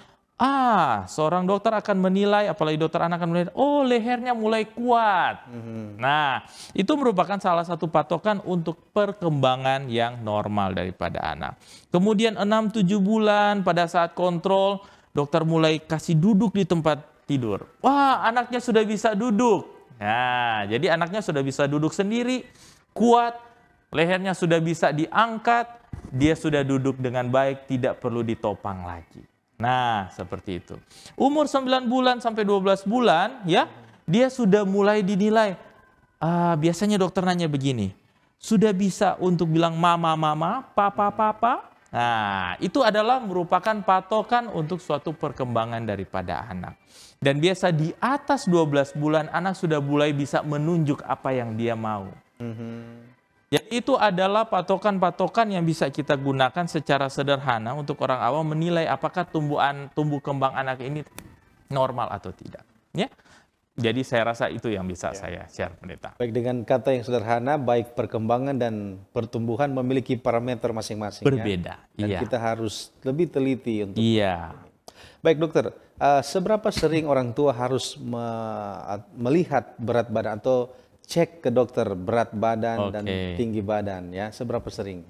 B: Seorang dokter akan menilai, apalagi dokter anak akan menilai, oh lehernya mulai kuat. Nah, itu merupakan salah satu patokan untuk perkembangan yang normal daripada anak. Kemudian 6-7 bulan pada saat kontrol, dokter mulai kasih duduk di tempat tidur. Wah, anaknya sudah bisa duduk. Nah, jadi anaknya sudah bisa duduk sendiri, kuat, lehernya sudah bisa diangkat, dia sudah duduk dengan baik, tidak perlu ditopang lagi. Nah, seperti itu. Umur 9 bulan sampai 12 bulan, ya, dia sudah mulai dinilai. Biasanya dokter nanya begini, sudah bisa untuk bilang mama, mama, papa, papa? Nah, itu adalah merupakan patokan untuk suatu perkembangan daripada anak. Dan biasa di atas 12 bulan, anak sudah mulai bisa menunjuk apa yang dia mau. Ya, itu adalah patokan-patokan yang bisa kita gunakan secara sederhana untuk orang awam menilai apakah tumbuh kembang anak ini normal atau tidak. Ya, jadi saya rasa itu yang bisa saya share, Pendeta.
A: Baik, dengan kata yang sederhana, baik perkembangan dan pertumbuhan memiliki parameter masing-masing.
B: Berbeda.
A: Dan kita harus lebih teliti untuk. Baik dokter, seberapa sering orang tua harus melihat berat badan atau cek ke dokter berat badan dan tinggi badan, ya, seberapa sering?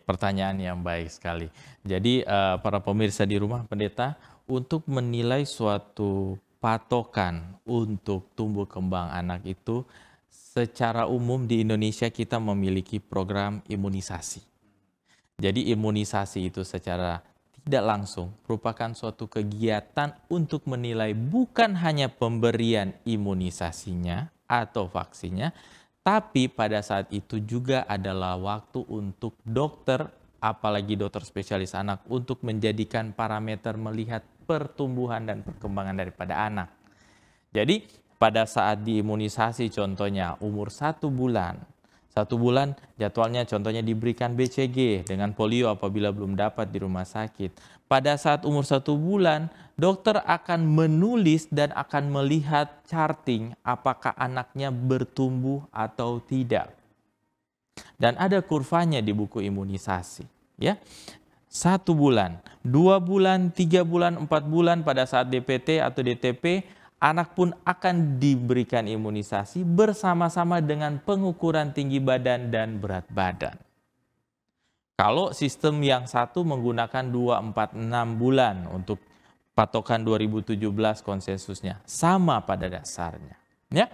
B: Pertanyaan yang baik sekali. Jadi para pemirsa di rumah, Pendeta, untuk menilai suatu patokan untuk tumbuh kembang anak itu, secara umum di Indonesia kita memiliki program imunisasi. Jadi imunisasi itu secara tidak langsung merupakan suatu kegiatan untuk menilai bukan hanya pemberian imunisasinya atau vaksinnya, tapi pada saat itu juga adalah waktu untuk dokter, apalagi dokter spesialis anak, untuk menjadikan parameter melihat pertumbuhan dan perkembangan daripada anak. Jadi pada saat diimunisasi contohnya umur 1 bulan, 1 bulan jadwalnya contohnya diberikan BCG dengan polio apabila belum dapat di rumah sakit. Pada saat umur 1 bulan, dokter akan menulis dan akan melihat charting apakah anaknya bertumbuh atau tidak. Dan ada kurvanya di buku imunisasi. Ya, 1 bulan, 2 bulan, 3 bulan, 4 bulan pada saat DPT atau DTP, anak pun akan diberikan imunisasi bersama-sama dengan pengukuran tinggi badan dan berat badan. Kalau sistem yang satu menggunakan 2, 4, 6 bulan untuk patokan 2017 konsensusnya, sama pada dasarnya. Ya,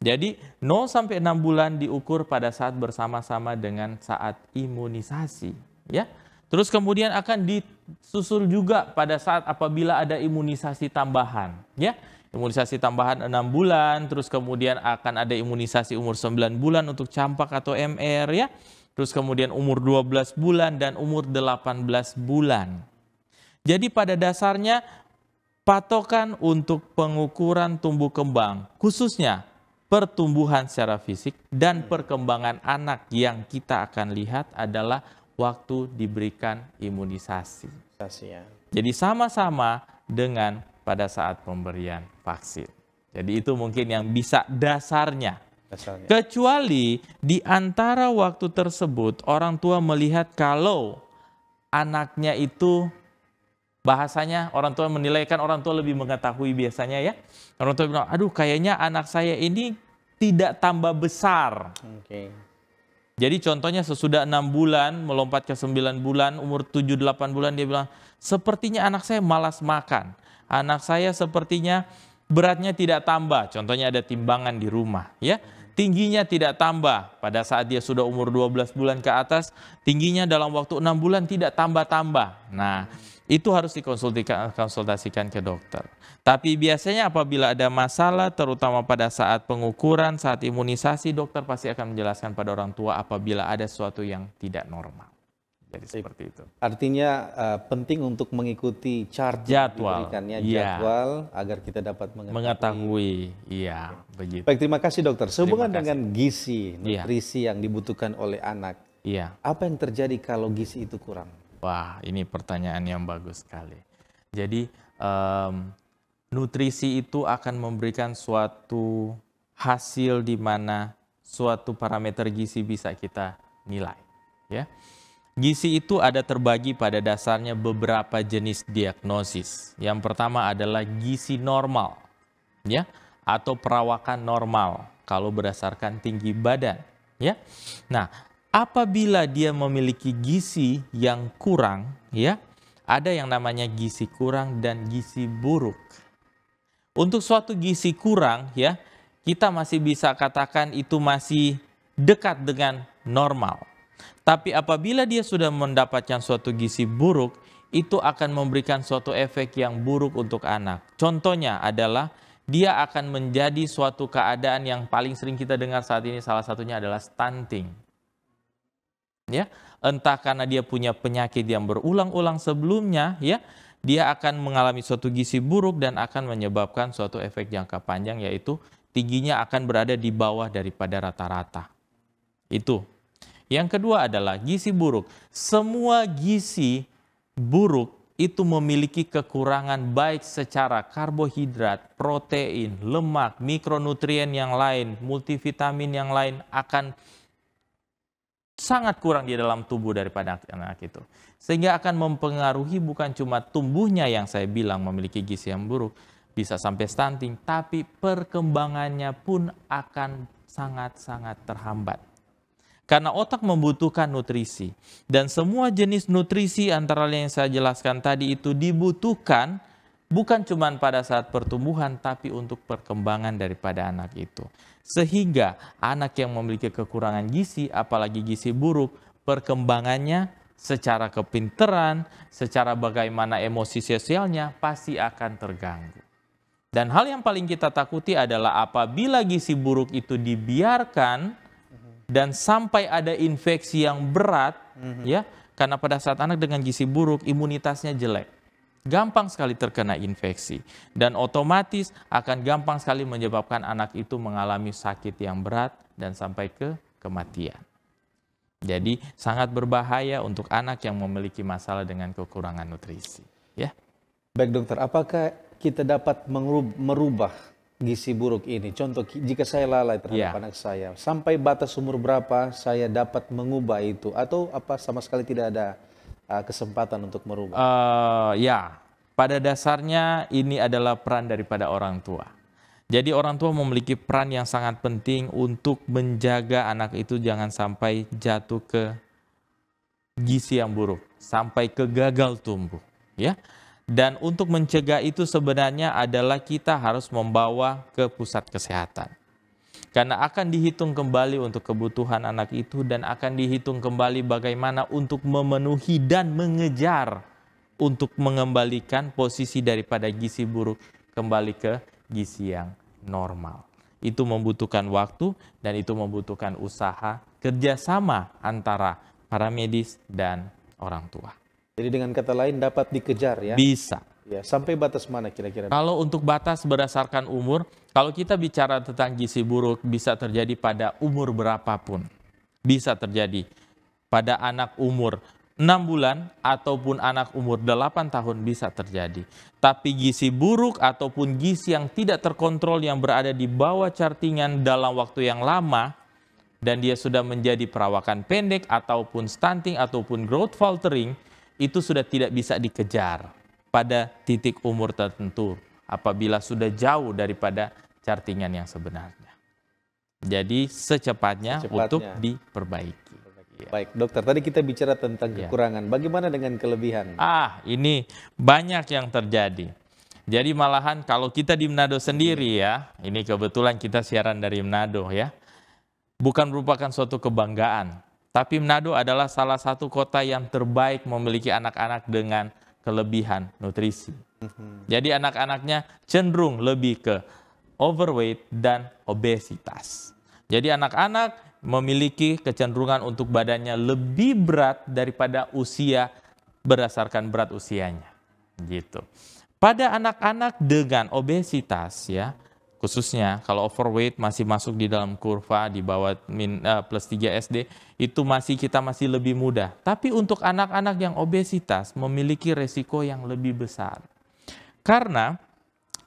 B: jadi 0 sampai 6 bulan diukur pada saat bersama-sama dengan saat imunisasi. Ya, terus kemudian akan disusul juga pada saat apabila ada imunisasi tambahan. Ya, imunisasi tambahan 6 bulan, terus kemudian akan ada imunisasi umur 9 bulan untuk campak atau MR, ya. Terus kemudian umur 12 bulan dan umur 18 bulan. Jadi pada dasarnya patokan untuk pengukuran tumbuh kembang, khususnya pertumbuhan secara fisik dan perkembangan anak yang kita akan lihat adalah waktu diberikan imunisasi. Jadi sama-sama dengan pada saat pemberian vaksin. Jadi itu mungkin yang bisa dasarnya. Kecuali di antara waktu tersebut orang tua melihat kalau anaknya itu, bahasanya orang tua menilai, kan orang tua lebih mengetahui biasanya, ya. Orang tua bilang, aduh kayaknya anak saya ini tidak tambah besar. Jadi contohnya sesudah 6 bulan melompat ke 9 bulan, umur 7-8 bulan dia bilang, sepertinya anak saya malas makan. Anak saya sepertinya beratnya tidak tambah, contohnya ada timbangan di rumah, ya. Tingginya tidak tambah, pada saat dia sudah umur 12 bulan ke atas, tingginya dalam waktu 6 bulan tidak tambah-tambah. Nah, itu harus dikonsultasikan ke dokter. Tapi biasanya apabila ada masalah, terutama pada saat pengukuran, saat imunisasi, dokter pasti akan menjelaskan pada orang tua apabila ada sesuatu yang tidak normal. Jadi seperti itu.
A: Artinya penting untuk mengikuti
B: jadwal,
A: jadwal agar kita dapat
B: mengetahui. Iya, begitu.
A: Baik, terima kasih dokter. Sehubungan dengan gizi, nutrisi yang dibutuhkan oleh anak, apa yang terjadi kalau gizi itu kurang?
B: Wah, ini pertanyaan yang bagus sekali. Jadi nutrisi itu akan memberikan suatu hasil di mana suatu parameter gizi bisa kita nilai, ya. Gizi itu ada terbagi pada dasarnya beberapa jenis diagnosis. Yang pertama adalah gizi normal, ya, atau perawakan normal kalau berdasarkan tinggi badan, ya. Nah, apabila dia memiliki gizi yang kurang, ya, ada yang namanya gizi kurang dan gizi buruk. Untuk suatu gizi kurang, ya, kita masih bisa katakan itu masih dekat dengan normal. Tapi apabila dia sudah mendapatkan suatu gizi buruk, itu akan memberikan suatu efek yang buruk untuk anak. Contohnya adalah dia akan menjadi suatu keadaan yang paling sering kita dengar saat ini, salah satunya adalah stunting. Ya, entah karena dia punya penyakit yang berulang-ulang sebelumnya, ya, dia akan mengalami suatu gizi buruk dan akan menyebabkan suatu efek jangka panjang, yaitu tingginya akan berada di bawah daripada rata-rata. Itu. Yang kedua adalah gizi buruk. Semua gizi buruk itu memiliki kekurangan baik secara karbohidrat, protein, lemak, mikronutrien yang lain, multivitamin yang lain akan sangat kurang di dalam tubuh daripada anak itu. Sehingga akan mempengaruhi bukan cuma tumbuhnya yang saya bilang memiliki gizi yang buruk, bisa sampai stunting, tapi perkembangannya pun akan sangat-sangat terhambat. Karena otak membutuhkan nutrisi. Dan semua jenis nutrisi antara lain yang saya jelaskan tadi itu dibutuhkan bukan cuma pada saat pertumbuhan, tapi untuk perkembangan daripada anak itu. Sehingga anak yang memiliki kekurangan gizi, apalagi gizi buruk, perkembangannya secara kepinteran, secara bagaimana emosi sosialnya pasti akan terganggu. Dan hal yang paling kita takuti adalah apabila gizi buruk itu dibiarkan dan sampai ada infeksi yang berat, ya, karena pada saat anak dengan gizi buruk imunitasnya jelek, gampang sekali terkena infeksi dan otomatis akan gampang sekali menyebabkan anak itu mengalami sakit yang berat dan sampai ke kematian. Jadi sangat berbahaya untuk anak yang memiliki masalah dengan kekurangan nutrisi, ya.
A: Baik dokter, apakah kita dapat merubah gizi buruk ini? Contoh, jika saya lalai terhadap anak saya, sampai batas umur berapa saya dapat mengubah itu? Atau apa sama sekali tidak ada kesempatan untuk merubah?
B: Ya, pada dasarnya ini adalah peran daripada orang tua. Jadi orang tua memiliki peran yang sangat penting untuk menjaga anak itu jangan sampai jatuh ke gizi yang buruk, sampai ke gagal tumbuh, ya. Dan untuk mencegah itu sebenarnya adalah kita harus membawa ke pusat kesehatan. Karena akan dihitung kembali untuk kebutuhan anak itu dan akan dihitung kembali bagaimana untuk memenuhi dan mengejar untuk mengembalikan posisi daripada gizi buruk kembali ke gizi yang normal. Itu membutuhkan waktu dan itu membutuhkan usaha kerjasama antara para medis dan orang tua.
A: Jadi dengan kata lain dapat dikejar ya?
B: Bisa.
A: Ya, sampai batas mana kira-kira?
B: Kalau untuk batas berdasarkan umur, kalau kita bicara tentang gizi buruk bisa terjadi pada umur berapapun. Bisa terjadi pada anak umur 6 bulan ataupun anak umur 8 tahun bisa terjadi. Tapi gizi buruk ataupun gizi yang tidak terkontrol yang berada di bawah cartingan dalam waktu yang lama dan dia sudah menjadi perawakan pendek ataupun stunting ataupun growth faltering, itu sudah tidak bisa dikejar pada titik umur tertentu apabila sudah jauh daripada cartingan yang sebenarnya. Jadi secepatnya untuk diperbaiki.
A: Baik, dokter, tadi kita bicara tentang kekurangan. Bagaimana dengan kelebihan?
B: Ini banyak yang terjadi. Jadi malahan kalau kita di Manado sendiri ya, ini kebetulan kita siaran dari Manado ya, bukan merupakan suatu kebanggaan. Tapi Manado adalah salah satu kota yang terbaik memiliki anak-anak dengan kelebihan nutrisi. Jadi anak-anaknya cenderung lebih ke overweight dan obesitas. Jadi anak-anak memiliki kecenderungan untuk badannya lebih berat daripada usia berdasarkan berat usianya. Gitu. Pada anak-anak dengan obesitas ya, khususnya kalau overweight masih masuk di dalam kurva di bawah plus 3 SD, itu kita masih lebih mudah. Tapi untuk anak-anak yang obesitas memiliki resiko yang lebih besar. Karena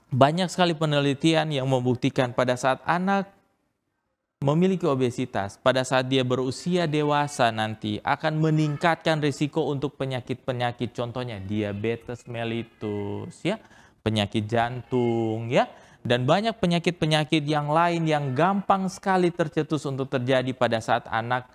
B: banyak sekali penelitian yang membuktikan pada saat anak memiliki obesitas pada saat dia berusia dewasa nanti akan meningkatkan risiko untuk penyakit-penyakit, contohnya diabetes mellitus, ya, penyakit jantung, ya, dan banyak penyakit-penyakit yang lain yang gampang sekali tercetus untuk terjadi pada saat anak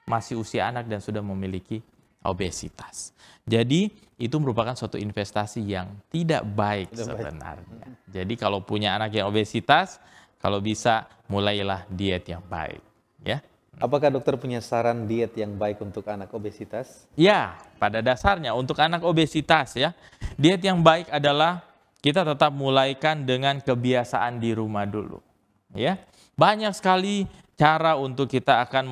B: masih usia anak dan sudah memiliki obesitas. Jadi itu merupakan suatu investasi yang tidak baik sebenarnya. Jadi kalau punya anak yang obesitas, kalau bisa mulailah diet yang baik, ya.
A: Apakah dokter punya saran diet yang baik untuk anak obesitas?
B: Ya, pada dasarnya untuk anak obesitas, ya, diet yang baik adalah kita tetap mulaikan dengan kebiasaan di rumah dulu, ya. Banyak sekali cara untuk kita akan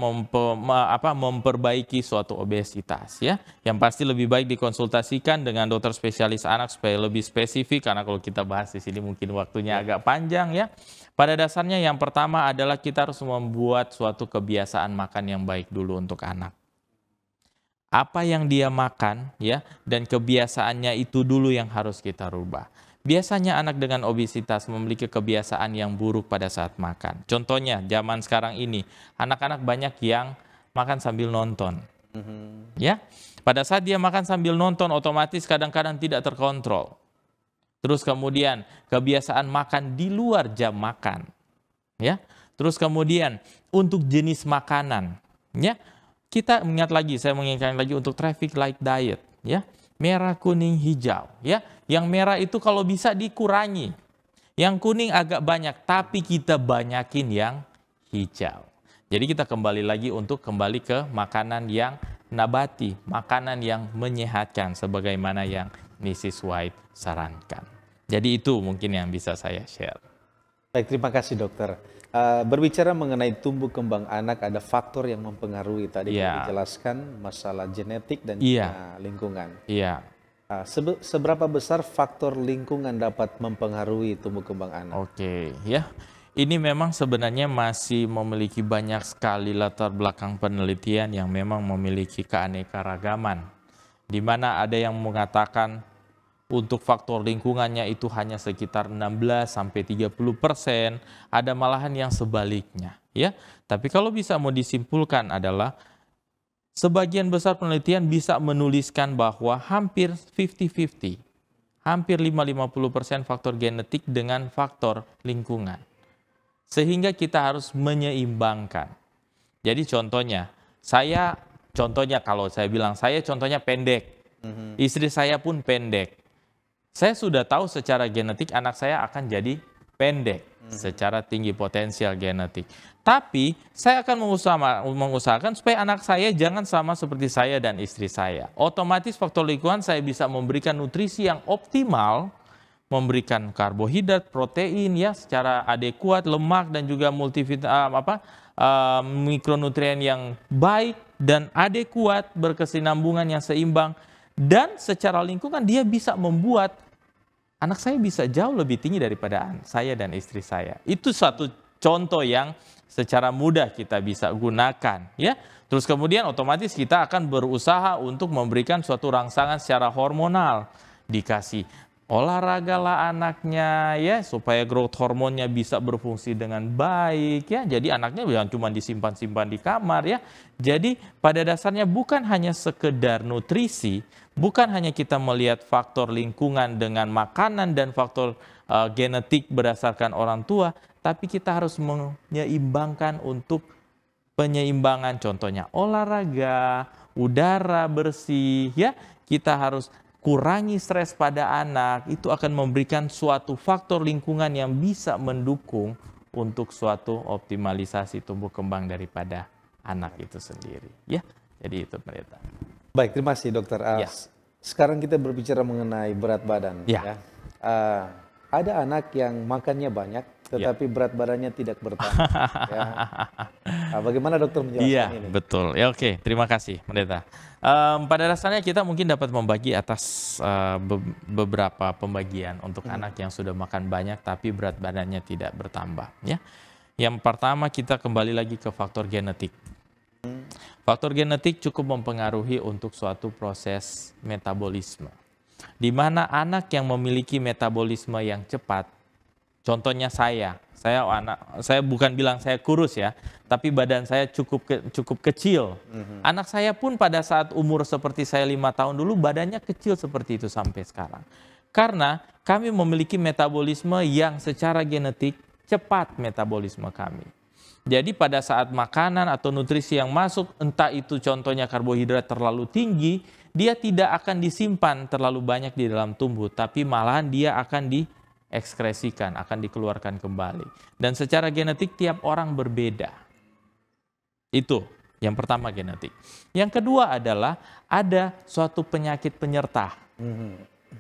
B: memperbaiki suatu obesitas, ya. Yang pasti lebih baik dikonsultasikan dengan dokter spesialis anak supaya lebih spesifik, karena kalau kita bahas di sini mungkin waktunya agak panjang, ya. Pada dasarnya yang pertama adalah kita harus membuat suatu kebiasaan makan yang baik dulu untuk anak. Apa yang dia makan, ya, dan kebiasaannya itu dulu yang harus kita rubah. Biasanya anak dengan obesitas memiliki kebiasaan yang buruk pada saat makan. Contohnya zaman sekarang ini, anak-anak banyak yang makan sambil nonton. Ya, pada saat dia makan sambil nonton otomatis kadang-kadang tidak terkontrol. Terus kemudian kebiasaan makan di luar jam makan. Ya. Terus kemudian untuk jenis makanan, ya. Kita saya mengingatkan lagi untuk traffic light diet, ya. Merah, kuning, hijau, ya. Yang merah itu kalau bisa dikurangi. Yang kuning agak banyak, tapi kita banyakin yang hijau. Jadi kita kembali lagi untuk kembali ke makanan yang nabati, makanan yang menyehatkan sebagaimana yang Mrs. White sarankan. Jadi itu mungkin yang bisa saya share.
A: Baik, terima kasih dokter. Berbicara mengenai tumbuh kembang anak, ada faktor yang mempengaruhi tadi yang dijelaskan, masalah genetik dan juga lingkungan.
B: Iya.
A: Seberapa besar faktor lingkungan dapat mempengaruhi tumbuh kembang anak?
B: Oke, ya. Ini memang sebenarnya masih memiliki banyak sekali latar belakang penelitian yang memang memiliki keanekaragaman. Di mana ada yang mengatakan untuk faktor lingkungannya itu hanya sekitar 16-30%, ada malahan yang sebaliknya, ya. Tapi kalau bisa mau disimpulkan adalah sebagian besar penelitian bisa menuliskan bahwa hampir 50-50, hampir 5-50% faktor genetik dengan faktor lingkungan. Sehingga kita harus menyeimbangkan. Jadi contohnya, kalau saya bilang saya contohnya pendek, istri saya pun pendek. Saya sudah tahu secara genetik anak saya akan jadi pendek secara tinggi potensial genetik. Tapi saya akan mengusahakan supaya anak saya jangan sama seperti saya dan istri saya. Otomatis faktor lingkungan saya bisa memberikan nutrisi yang optimal, memberikan karbohidrat, protein ya secara adekuat, lemak dan juga mikronutrien yang baik dan adekuat, berkesinambungan yang seimbang. Dan secara lingkungan dia bisa membuat anak saya bisa jauh lebih tinggi daripada saya dan istri saya. Itu satu contoh yang secara mudah kita bisa gunakan, ya. Terus kemudian otomatis kita akan berusaha untuk memberikan suatu rangsangan secara hormonal, dikasih olahragalah anaknya, ya, supaya growth hormonnya bisa berfungsi dengan baik, ya. Jadi anaknya jangan cuma disimpan-simpan di kamar, ya. Jadi pada dasarnya bukan hanya sekedar nutrisi, bukan hanya kita melihat faktor lingkungan dengan makanan dan faktor genetik berdasarkan orang tua, tapi kita harus menyeimbangkan untuk penyeimbangan, contohnya olahraga, udara bersih, ya. Kita harus kurangi stres pada anak, itu akan memberikan suatu faktor lingkungan yang bisa mendukung untuk suatu optimalisasi tumbuh kembang daripada anak itu sendiri, ya. Jadi itu pendeta.
A: Baik, terima kasih dokter. Sekarang kita berbicara mengenai berat badan. Ya. Ada anak yang makannya banyak, tetapi berat badannya tidak bertambah. Ya. Bagaimana dokter menjelaskan ini?
B: Betul. Ya, oke. Terima kasih, pendeta. Pada dasarnya kita mungkin dapat membagi atas beberapa pembagian untuk anak yang sudah makan banyak tapi berat badannya tidak bertambah. Ya. Yang pertama kita kembali lagi ke faktor genetik. Faktor genetik cukup mempengaruhi untuk suatu proses metabolisme. Di mana anak yang memiliki metabolisme yang cepat Contohnya saya bukan bilang saya kurus ya, tapi badan saya cukup kecil. Anak saya pun pada saat umur seperti saya 5 tahun dulu badannya kecil seperti itu sampai sekarang. Karena kami memiliki metabolisme yang secara genetik cepat metabolisme kami. Jadi pada saat makanan atau nutrisi yang masuk, entah itu contohnya karbohidrat terlalu tinggi, dia tidak akan disimpan terlalu banyak di dalam tubuh, tapi malahan dia akan diekskresikan, akan dikeluarkan kembali. Dan secara genetik tiap orang berbeda. Itu yang pertama genetik. Yang kedua adalah ada suatu penyakit penyerta.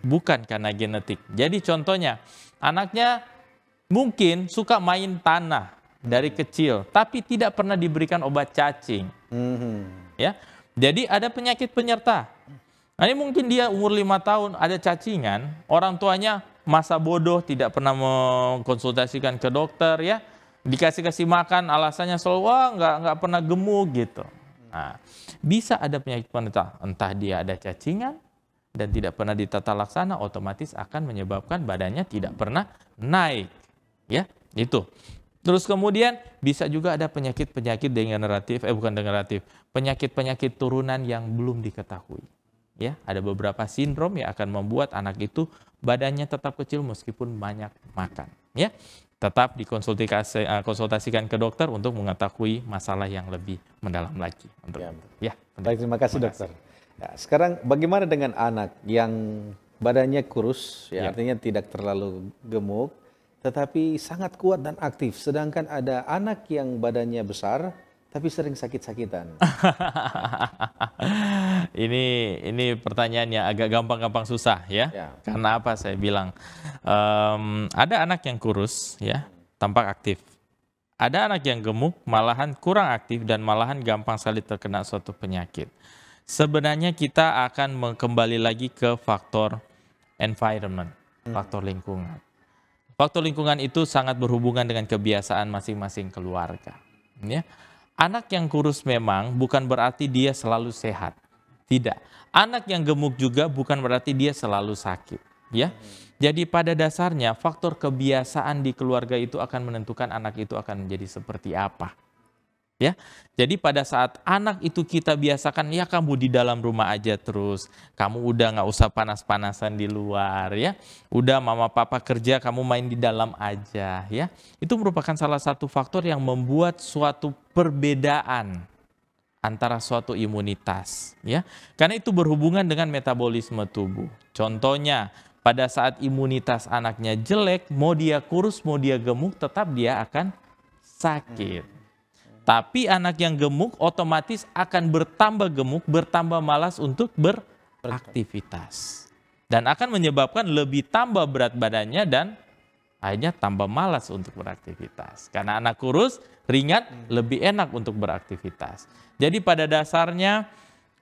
B: Bukan karena genetik. Jadi contohnya anaknya mungkin suka main tanah dari kecil, tapi tidak pernah diberikan obat cacing. Ya, jadi ada penyakit penyerta. Nah, ini mungkin dia umur 5 tahun ada cacingan, orang tuanya masa bodoh tidak pernah mengkonsultasikan ke dokter ya, dikasih makan alasannya selalu wah nggak pernah gemuk gitu. Nah, bisa ada penyakit penyerta, entah dia ada cacingan dan tidak pernah ditata laksana, otomatis akan menyebabkan badannya tidak pernah naik. Ya, itu. Terus kemudian bisa juga ada penyakit-penyakit degeneratif, penyakit-penyakit turunan yang belum diketahui. Ya, ada beberapa sindrom yang akan membuat anak itu badannya tetap kecil meskipun banyak makan. Ya, tetap konsultasikan ke dokter untuk mengetahui masalah yang lebih mendalam lagi.
A: Baik, terima kasih dokter. Ya, sekarang bagaimana dengan anak yang badannya kurus, artinya tidak terlalu gemuk, tetapi sangat kuat dan aktif. Sedangkan ada anak yang badannya besar, tapi sering sakit-sakitan.
B: Ini pertanyaannya agak gampang-gampang susah ya. Karena apa saya bilang? Ada anak yang kurus ya, tampak aktif. Ada anak yang gemuk, malahan kurang aktif dan malahan gampang sekali terkena suatu penyakit. Sebenarnya kita akan kembali lagi ke faktor environment, faktor lingkungan. Faktor lingkungan itu sangat berhubungan dengan kebiasaan masing-masing keluarga. Ya. Anak yang kurus memang bukan berarti dia selalu sehat. Tidak. Anak yang gemuk juga bukan berarti dia selalu sakit. Ya. Jadi pada dasarnya faktor kebiasaan di keluarga itu akan menentukan anak itu akan menjadi seperti apa. Ya, jadi pada saat anak itu kita biasakan, ya kamu di dalam rumah aja terus, kamu udah nggak usah panas-panasan di luar ya, udah mama papa kerja kamu main di dalam aja ya, itu merupakan salah satu faktor yang membuat suatu perbedaan antara suatu imunitas ya, karena itu berhubungan dengan metabolisme tubuh. Contohnya pada saat imunitas anaknya jelek, mau dia kurus mau dia gemuk tetap dia akan sakit. Tapi anak yang gemuk otomatis akan bertambah gemuk, bertambah malas untuk beraktivitas. Dan akan menyebabkan lebih tambah berat badannya dan akhirnya tambah malas untuk beraktivitas. Karena anak kurus, ringan, lebih enak untuk beraktivitas. Jadi pada dasarnya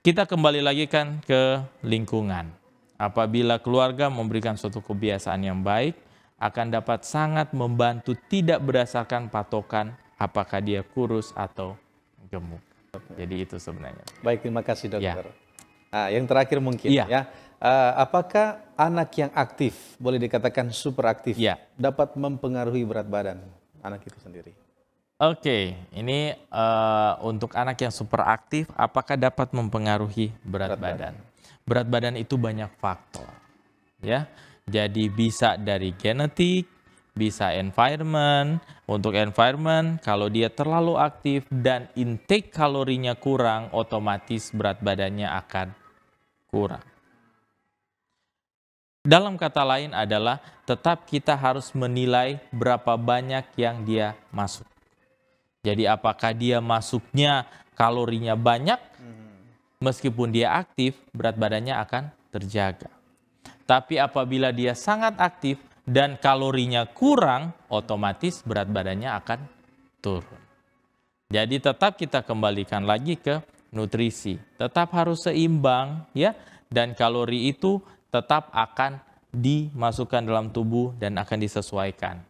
B: kita kembali lagi kan ke lingkungan. Apabila keluarga memberikan suatu kebiasaan yang baik, akan dapat sangat membantu tidak berdasarkan patokan apakah dia kurus atau gemuk. Jadi itu sebenarnya.
A: Baik, terima kasih dokter. Nah, yang terakhir mungkin apakah anak yang aktif, boleh dikatakan super aktif, dapat mempengaruhi berat badan anak itu sendiri?
B: Oke, ini untuk anak yang super aktif, apakah dapat mempengaruhi berat badan? Berat badan itu banyak faktor, ya. Jadi bisa dari genetik, bisa environment. Untuk environment, kalau dia terlalu aktif dan intake kalorinya kurang, otomatis berat badannya akan kurang. Dalam kata lain adalah tetap kita harus menilai berapa banyak yang dia masuk. Jadi apakah dia masuknya kalorinya banyak, meskipun dia aktif, berat badannya akan terjaga. Tapi apabila dia sangat aktif, dan kalorinya kurang, otomatis berat badannya akan turun. Jadi tetap kita kembalikan lagi ke nutrisi. Tetap harus seimbang ya, dan kalori itu tetap akan dimasukkan dalam tubuh dan akan disesuaikan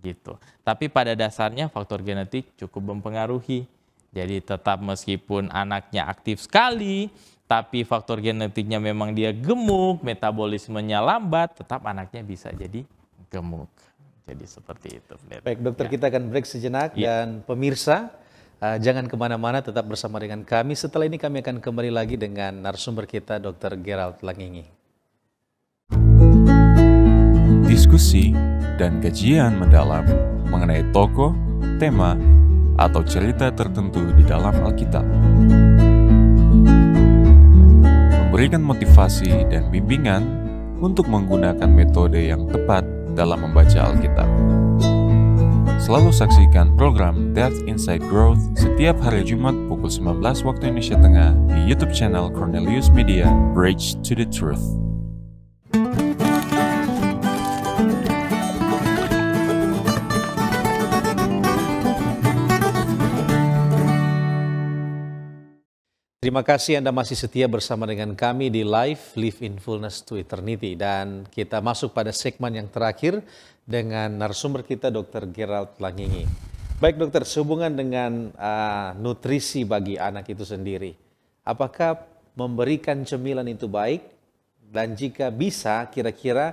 B: gitu. Tapi pada dasarnya faktor genetik cukup mempengaruhi. Jadi tetap meskipun anaknya aktif sekali, tapi faktor genetiknya memang dia gemuk, metabolismenya lambat, tetap anaknya bisa jadi gemuk. Jadi seperti itu, Pendeta.
A: Baik dokter,
B: Ya.
A: kita akan break sejenak
B: Ya.
A: dan pemirsa jangan kemana-mana, tetap bersama dengan kami. Setelah ini kami akan kembali lagi dengan narasumber kita Dr. Gerald Langingi.
D: Diskusi dan kajian mendalam mengenai tokoh, tema, atau cerita tertentu di dalam Alkitab. Memberikan motivasi dan bimbingan untuk menggunakan metode yang tepat dalam membaca Alkitab. Selalu saksikan program Depth Inside Growth setiap hari Jumat pukul 19 waktu Indonesia Tengah di YouTube channel Cornelius Media, Bridge to the Truth.
A: Terima kasih Anda masih setia bersama dengan kami di Live in Fullness to Eternity. Dan kita masuk pada segmen yang terakhir dengan narasumber kita Dr. Gerald Langingi. Baik dokter, sehubungan dengan nutrisi bagi anak itu sendiri, apakah memberikan cemilan itu baik? Dan jika bisa, kira-kira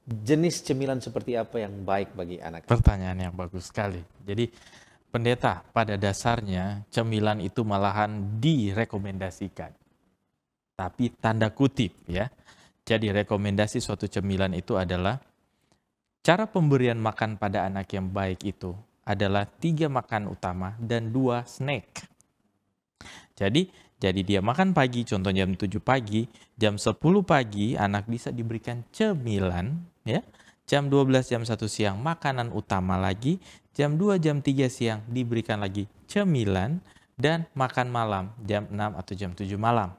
A: jenis cemilan seperti apa yang baik bagi anak?
B: Pertanyaan yang bagus sekali. Jadi Pendeta, pada dasarnya cemilan itu malahan direkomendasikan. Tapi tanda kutip ya. Jadi rekomendasi suatu cemilan itu adalah cara pemberian makan pada anak yang baik itu adalah 3 makan utama dan 2 snack. Jadi dia makan pagi, contoh jam 7 pagi, jam 10 pagi anak bisa diberikan cemilan ya. Jam 12, jam 1 siang makanan utama lagi, jam 2, jam 3 siang diberikan lagi cemilan, dan makan malam jam 6 atau jam 7 malam.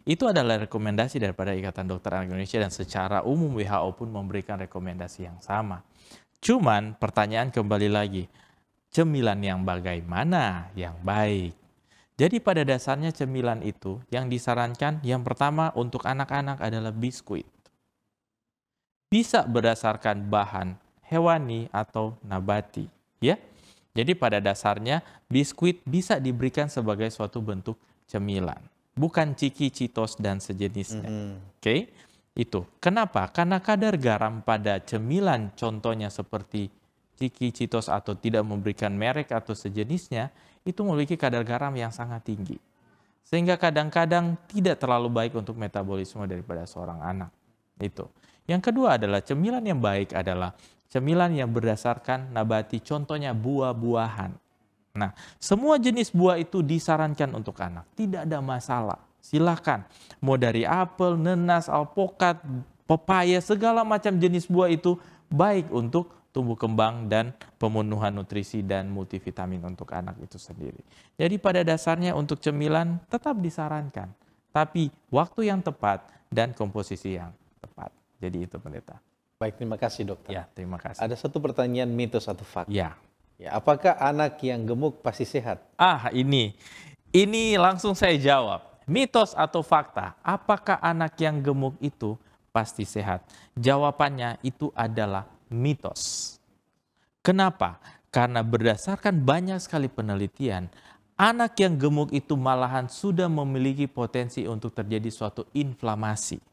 B: Itu adalah rekomendasi daripada Ikatan Dokter Anak Indonesia dan secara umum WHO pun memberikan rekomendasi yang sama. Cuman pertanyaan kembali lagi, cemilan yang bagaimana yang baik? Jadi pada dasarnya cemilan itu yang disarankan yang pertama untuk anak-anak adalah biskuit. Bisa berdasarkan bahan hewani atau nabati, ya. Jadi pada dasarnya biskuit bisa diberikan sebagai suatu bentuk cemilan, bukan ciki, citos dan sejenisnya. Oke? Itu. Kenapa? Karena kadar garam pada cemilan contohnya seperti ciki, citos atau tidak memberikan merek atau sejenisnya itu memiliki kadar garam yang sangat tinggi. Sehingga kadang-kadang tidak terlalu baik untuk metabolisme daripada seorang anak. Itu. Yang kedua adalah cemilan yang baik adalah cemilan yang berdasarkan nabati, contohnya buah-buahan. Nah, semua jenis buah itu disarankan untuk anak, tidak ada masalah. Silakan, mau dari apel, nenas, alpukat, pepaya, segala macam jenis buah itu baik untuk tumbuh kembang dan pemenuhan nutrisi dan multivitamin untuk anak itu sendiri. Jadi pada dasarnya untuk cemilan tetap disarankan, tapi waktu yang tepat dan komposisi yang tepat. Jadi itu Pendeta.
A: Baik, terima kasih dokter.
B: Ya, terima kasih.
A: Ada satu pertanyaan mitos atau fakta.
B: Ya.
A: Apakah anak yang gemuk pasti sehat?
B: Ini langsung saya jawab. Mitos atau fakta? Apakah anak yang gemuk itu pasti sehat? Jawabannya itu adalah mitos. Kenapa? Karena berdasarkan banyak sekali penelitian, anak yang gemuk itu malahan sudah memiliki potensi untuk terjadi suatu inflamasi.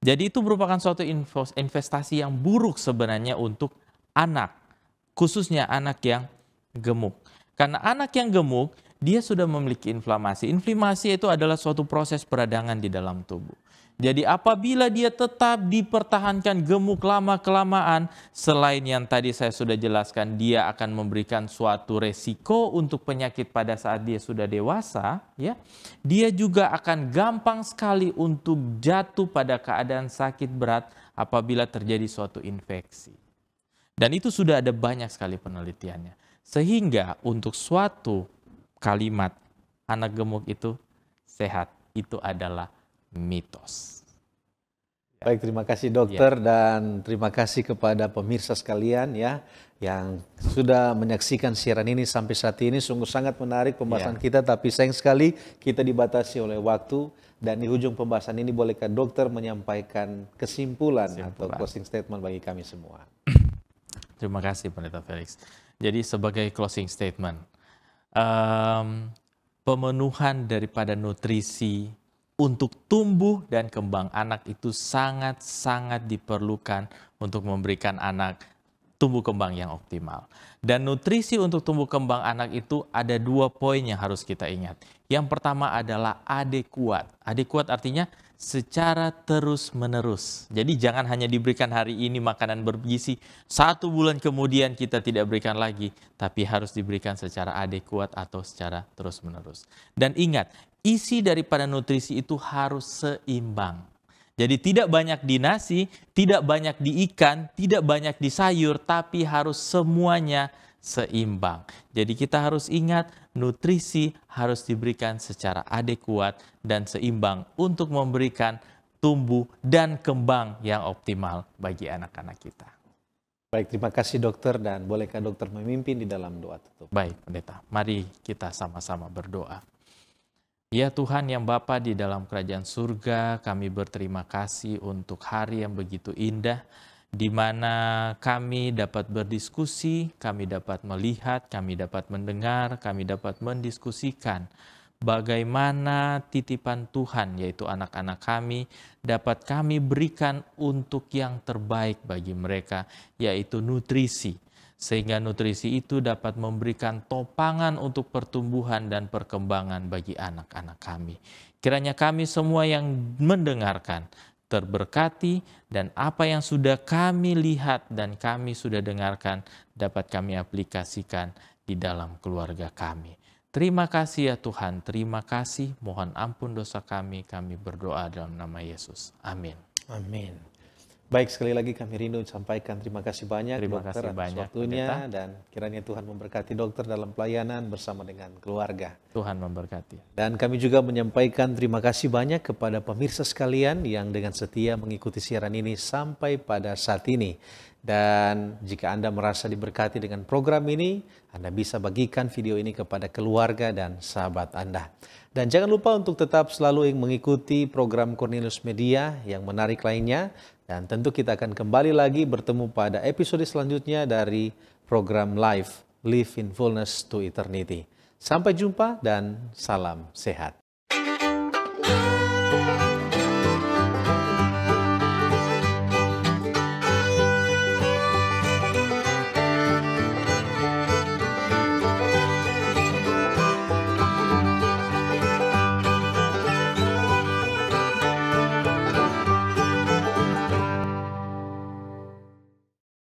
B: Jadi itu merupakan suatu investasi yang buruk sebenarnya untuk anak, khususnya anak yang gemuk. Karena anak yang gemuk, dia sudah memiliki inflamasi. Inflamasi itu adalah suatu proses peradangan di dalam tubuh. Jadi apabila dia tetap dipertahankan gemuk lama-kelamaan, selain yang tadi saya sudah jelaskan, dia akan memberikan suatu resiko untuk penyakit pada saat dia sudah dewasa, ya. Dia juga akan gampang sekali untuk jatuh pada keadaan sakit berat apabila terjadi suatu infeksi. Dan itu sudah ada banyak sekali penelitiannya. Sehingga untuk suatu kalimat anak gemuk itu sehat, itu adalah mitos.
A: Baik, terima kasih dokter dan terima kasih kepada pemirsa sekalian ya yang sudah menyaksikan siaran ini sampai saat ini. Sungguh sangat menarik pembahasan kita, tapi sayang sekali kita dibatasi oleh waktu. Dan di ujung pembahasan ini bolehkah dokter menyampaikan kesimpulan atau closing statement bagi kami semua?
B: Terima kasih Pendeta Felix. Jadi sebagai closing statement, pemenuhan daripada nutrisi untuk tumbuh dan kembang anak itu sangat-sangat diperlukan untuk memberikan anak tumbuh kembang yang optimal. Dan nutrisi untuk tumbuh kembang anak itu ada 2 poin yang harus kita ingat. Yang pertama adalah adekuat. Adekuat artinya secara terus-menerus. Jadi jangan hanya diberikan hari ini makanan bergizi, 1 bulan kemudian kita tidak berikan lagi, tapi harus diberikan secara adekuat atau secara terus-menerus. Dan ingat, isi daripada nutrisi itu harus seimbang. Jadi tidak banyak di nasi, tidak banyak di ikan, tidak banyak di sayur, tapi harus semuanya seimbang. Jadi kita harus ingat nutrisi harus diberikan secara adekuat dan seimbang untuk memberikan tumbuh dan kembang yang optimal bagi anak-anak kita.
A: Baik, terima kasih dokter, dan bolehkah dokter memimpin di dalam doa tutup?
B: Baik, pendeta. Mari kita sama-sama berdoa. Ya Tuhan yang Bapa di dalam kerajaan surga, kami berterima kasih untuk hari yang begitu indah, di mana kami dapat berdiskusi, kami dapat melihat, kami dapat mendengar, kami dapat mendiskusikan bagaimana titipan Tuhan, yaitu anak-anak kami, dapat kami berikan untuk yang terbaik bagi mereka, yaitu nutrisi. Sehingga nutrisi itu dapat memberikan topangan untuk pertumbuhan dan perkembangan bagi anak-anak kami. Kiranya kami semua yang mendengarkan terberkati, dan apa yang sudah kami lihat dan kami sudah dengarkan dapat kami aplikasikan di dalam keluarga kami. Terima kasih ya Tuhan, terima kasih. Mohon ampun dosa kami berdoa dalam nama Yesus. Amin.
A: Amin. Baik, sekali lagi kami rindu sampaikan terima kasih banyak dokter atas waktunya, dan kiranya Tuhan memberkati dokter dalam pelayanan bersama dengan keluarga.
B: Tuhan memberkati.
A: Dan kami juga menyampaikan terima kasih banyak kepada pemirsa sekalian yang dengan setia mengikuti siaran ini sampai pada saat ini. Dan jika Anda merasa diberkati dengan program ini, Anda bisa bagikan video ini kepada keluarga dan sahabat Anda. Dan jangan lupa untuk tetap selalu mengikuti program Cornelius Media yang menarik lainnya. Dan tentu kita akan kembali lagi bertemu pada episode selanjutnya dari program Live in Fullness to Eternity. Sampai jumpa dan salam sehat.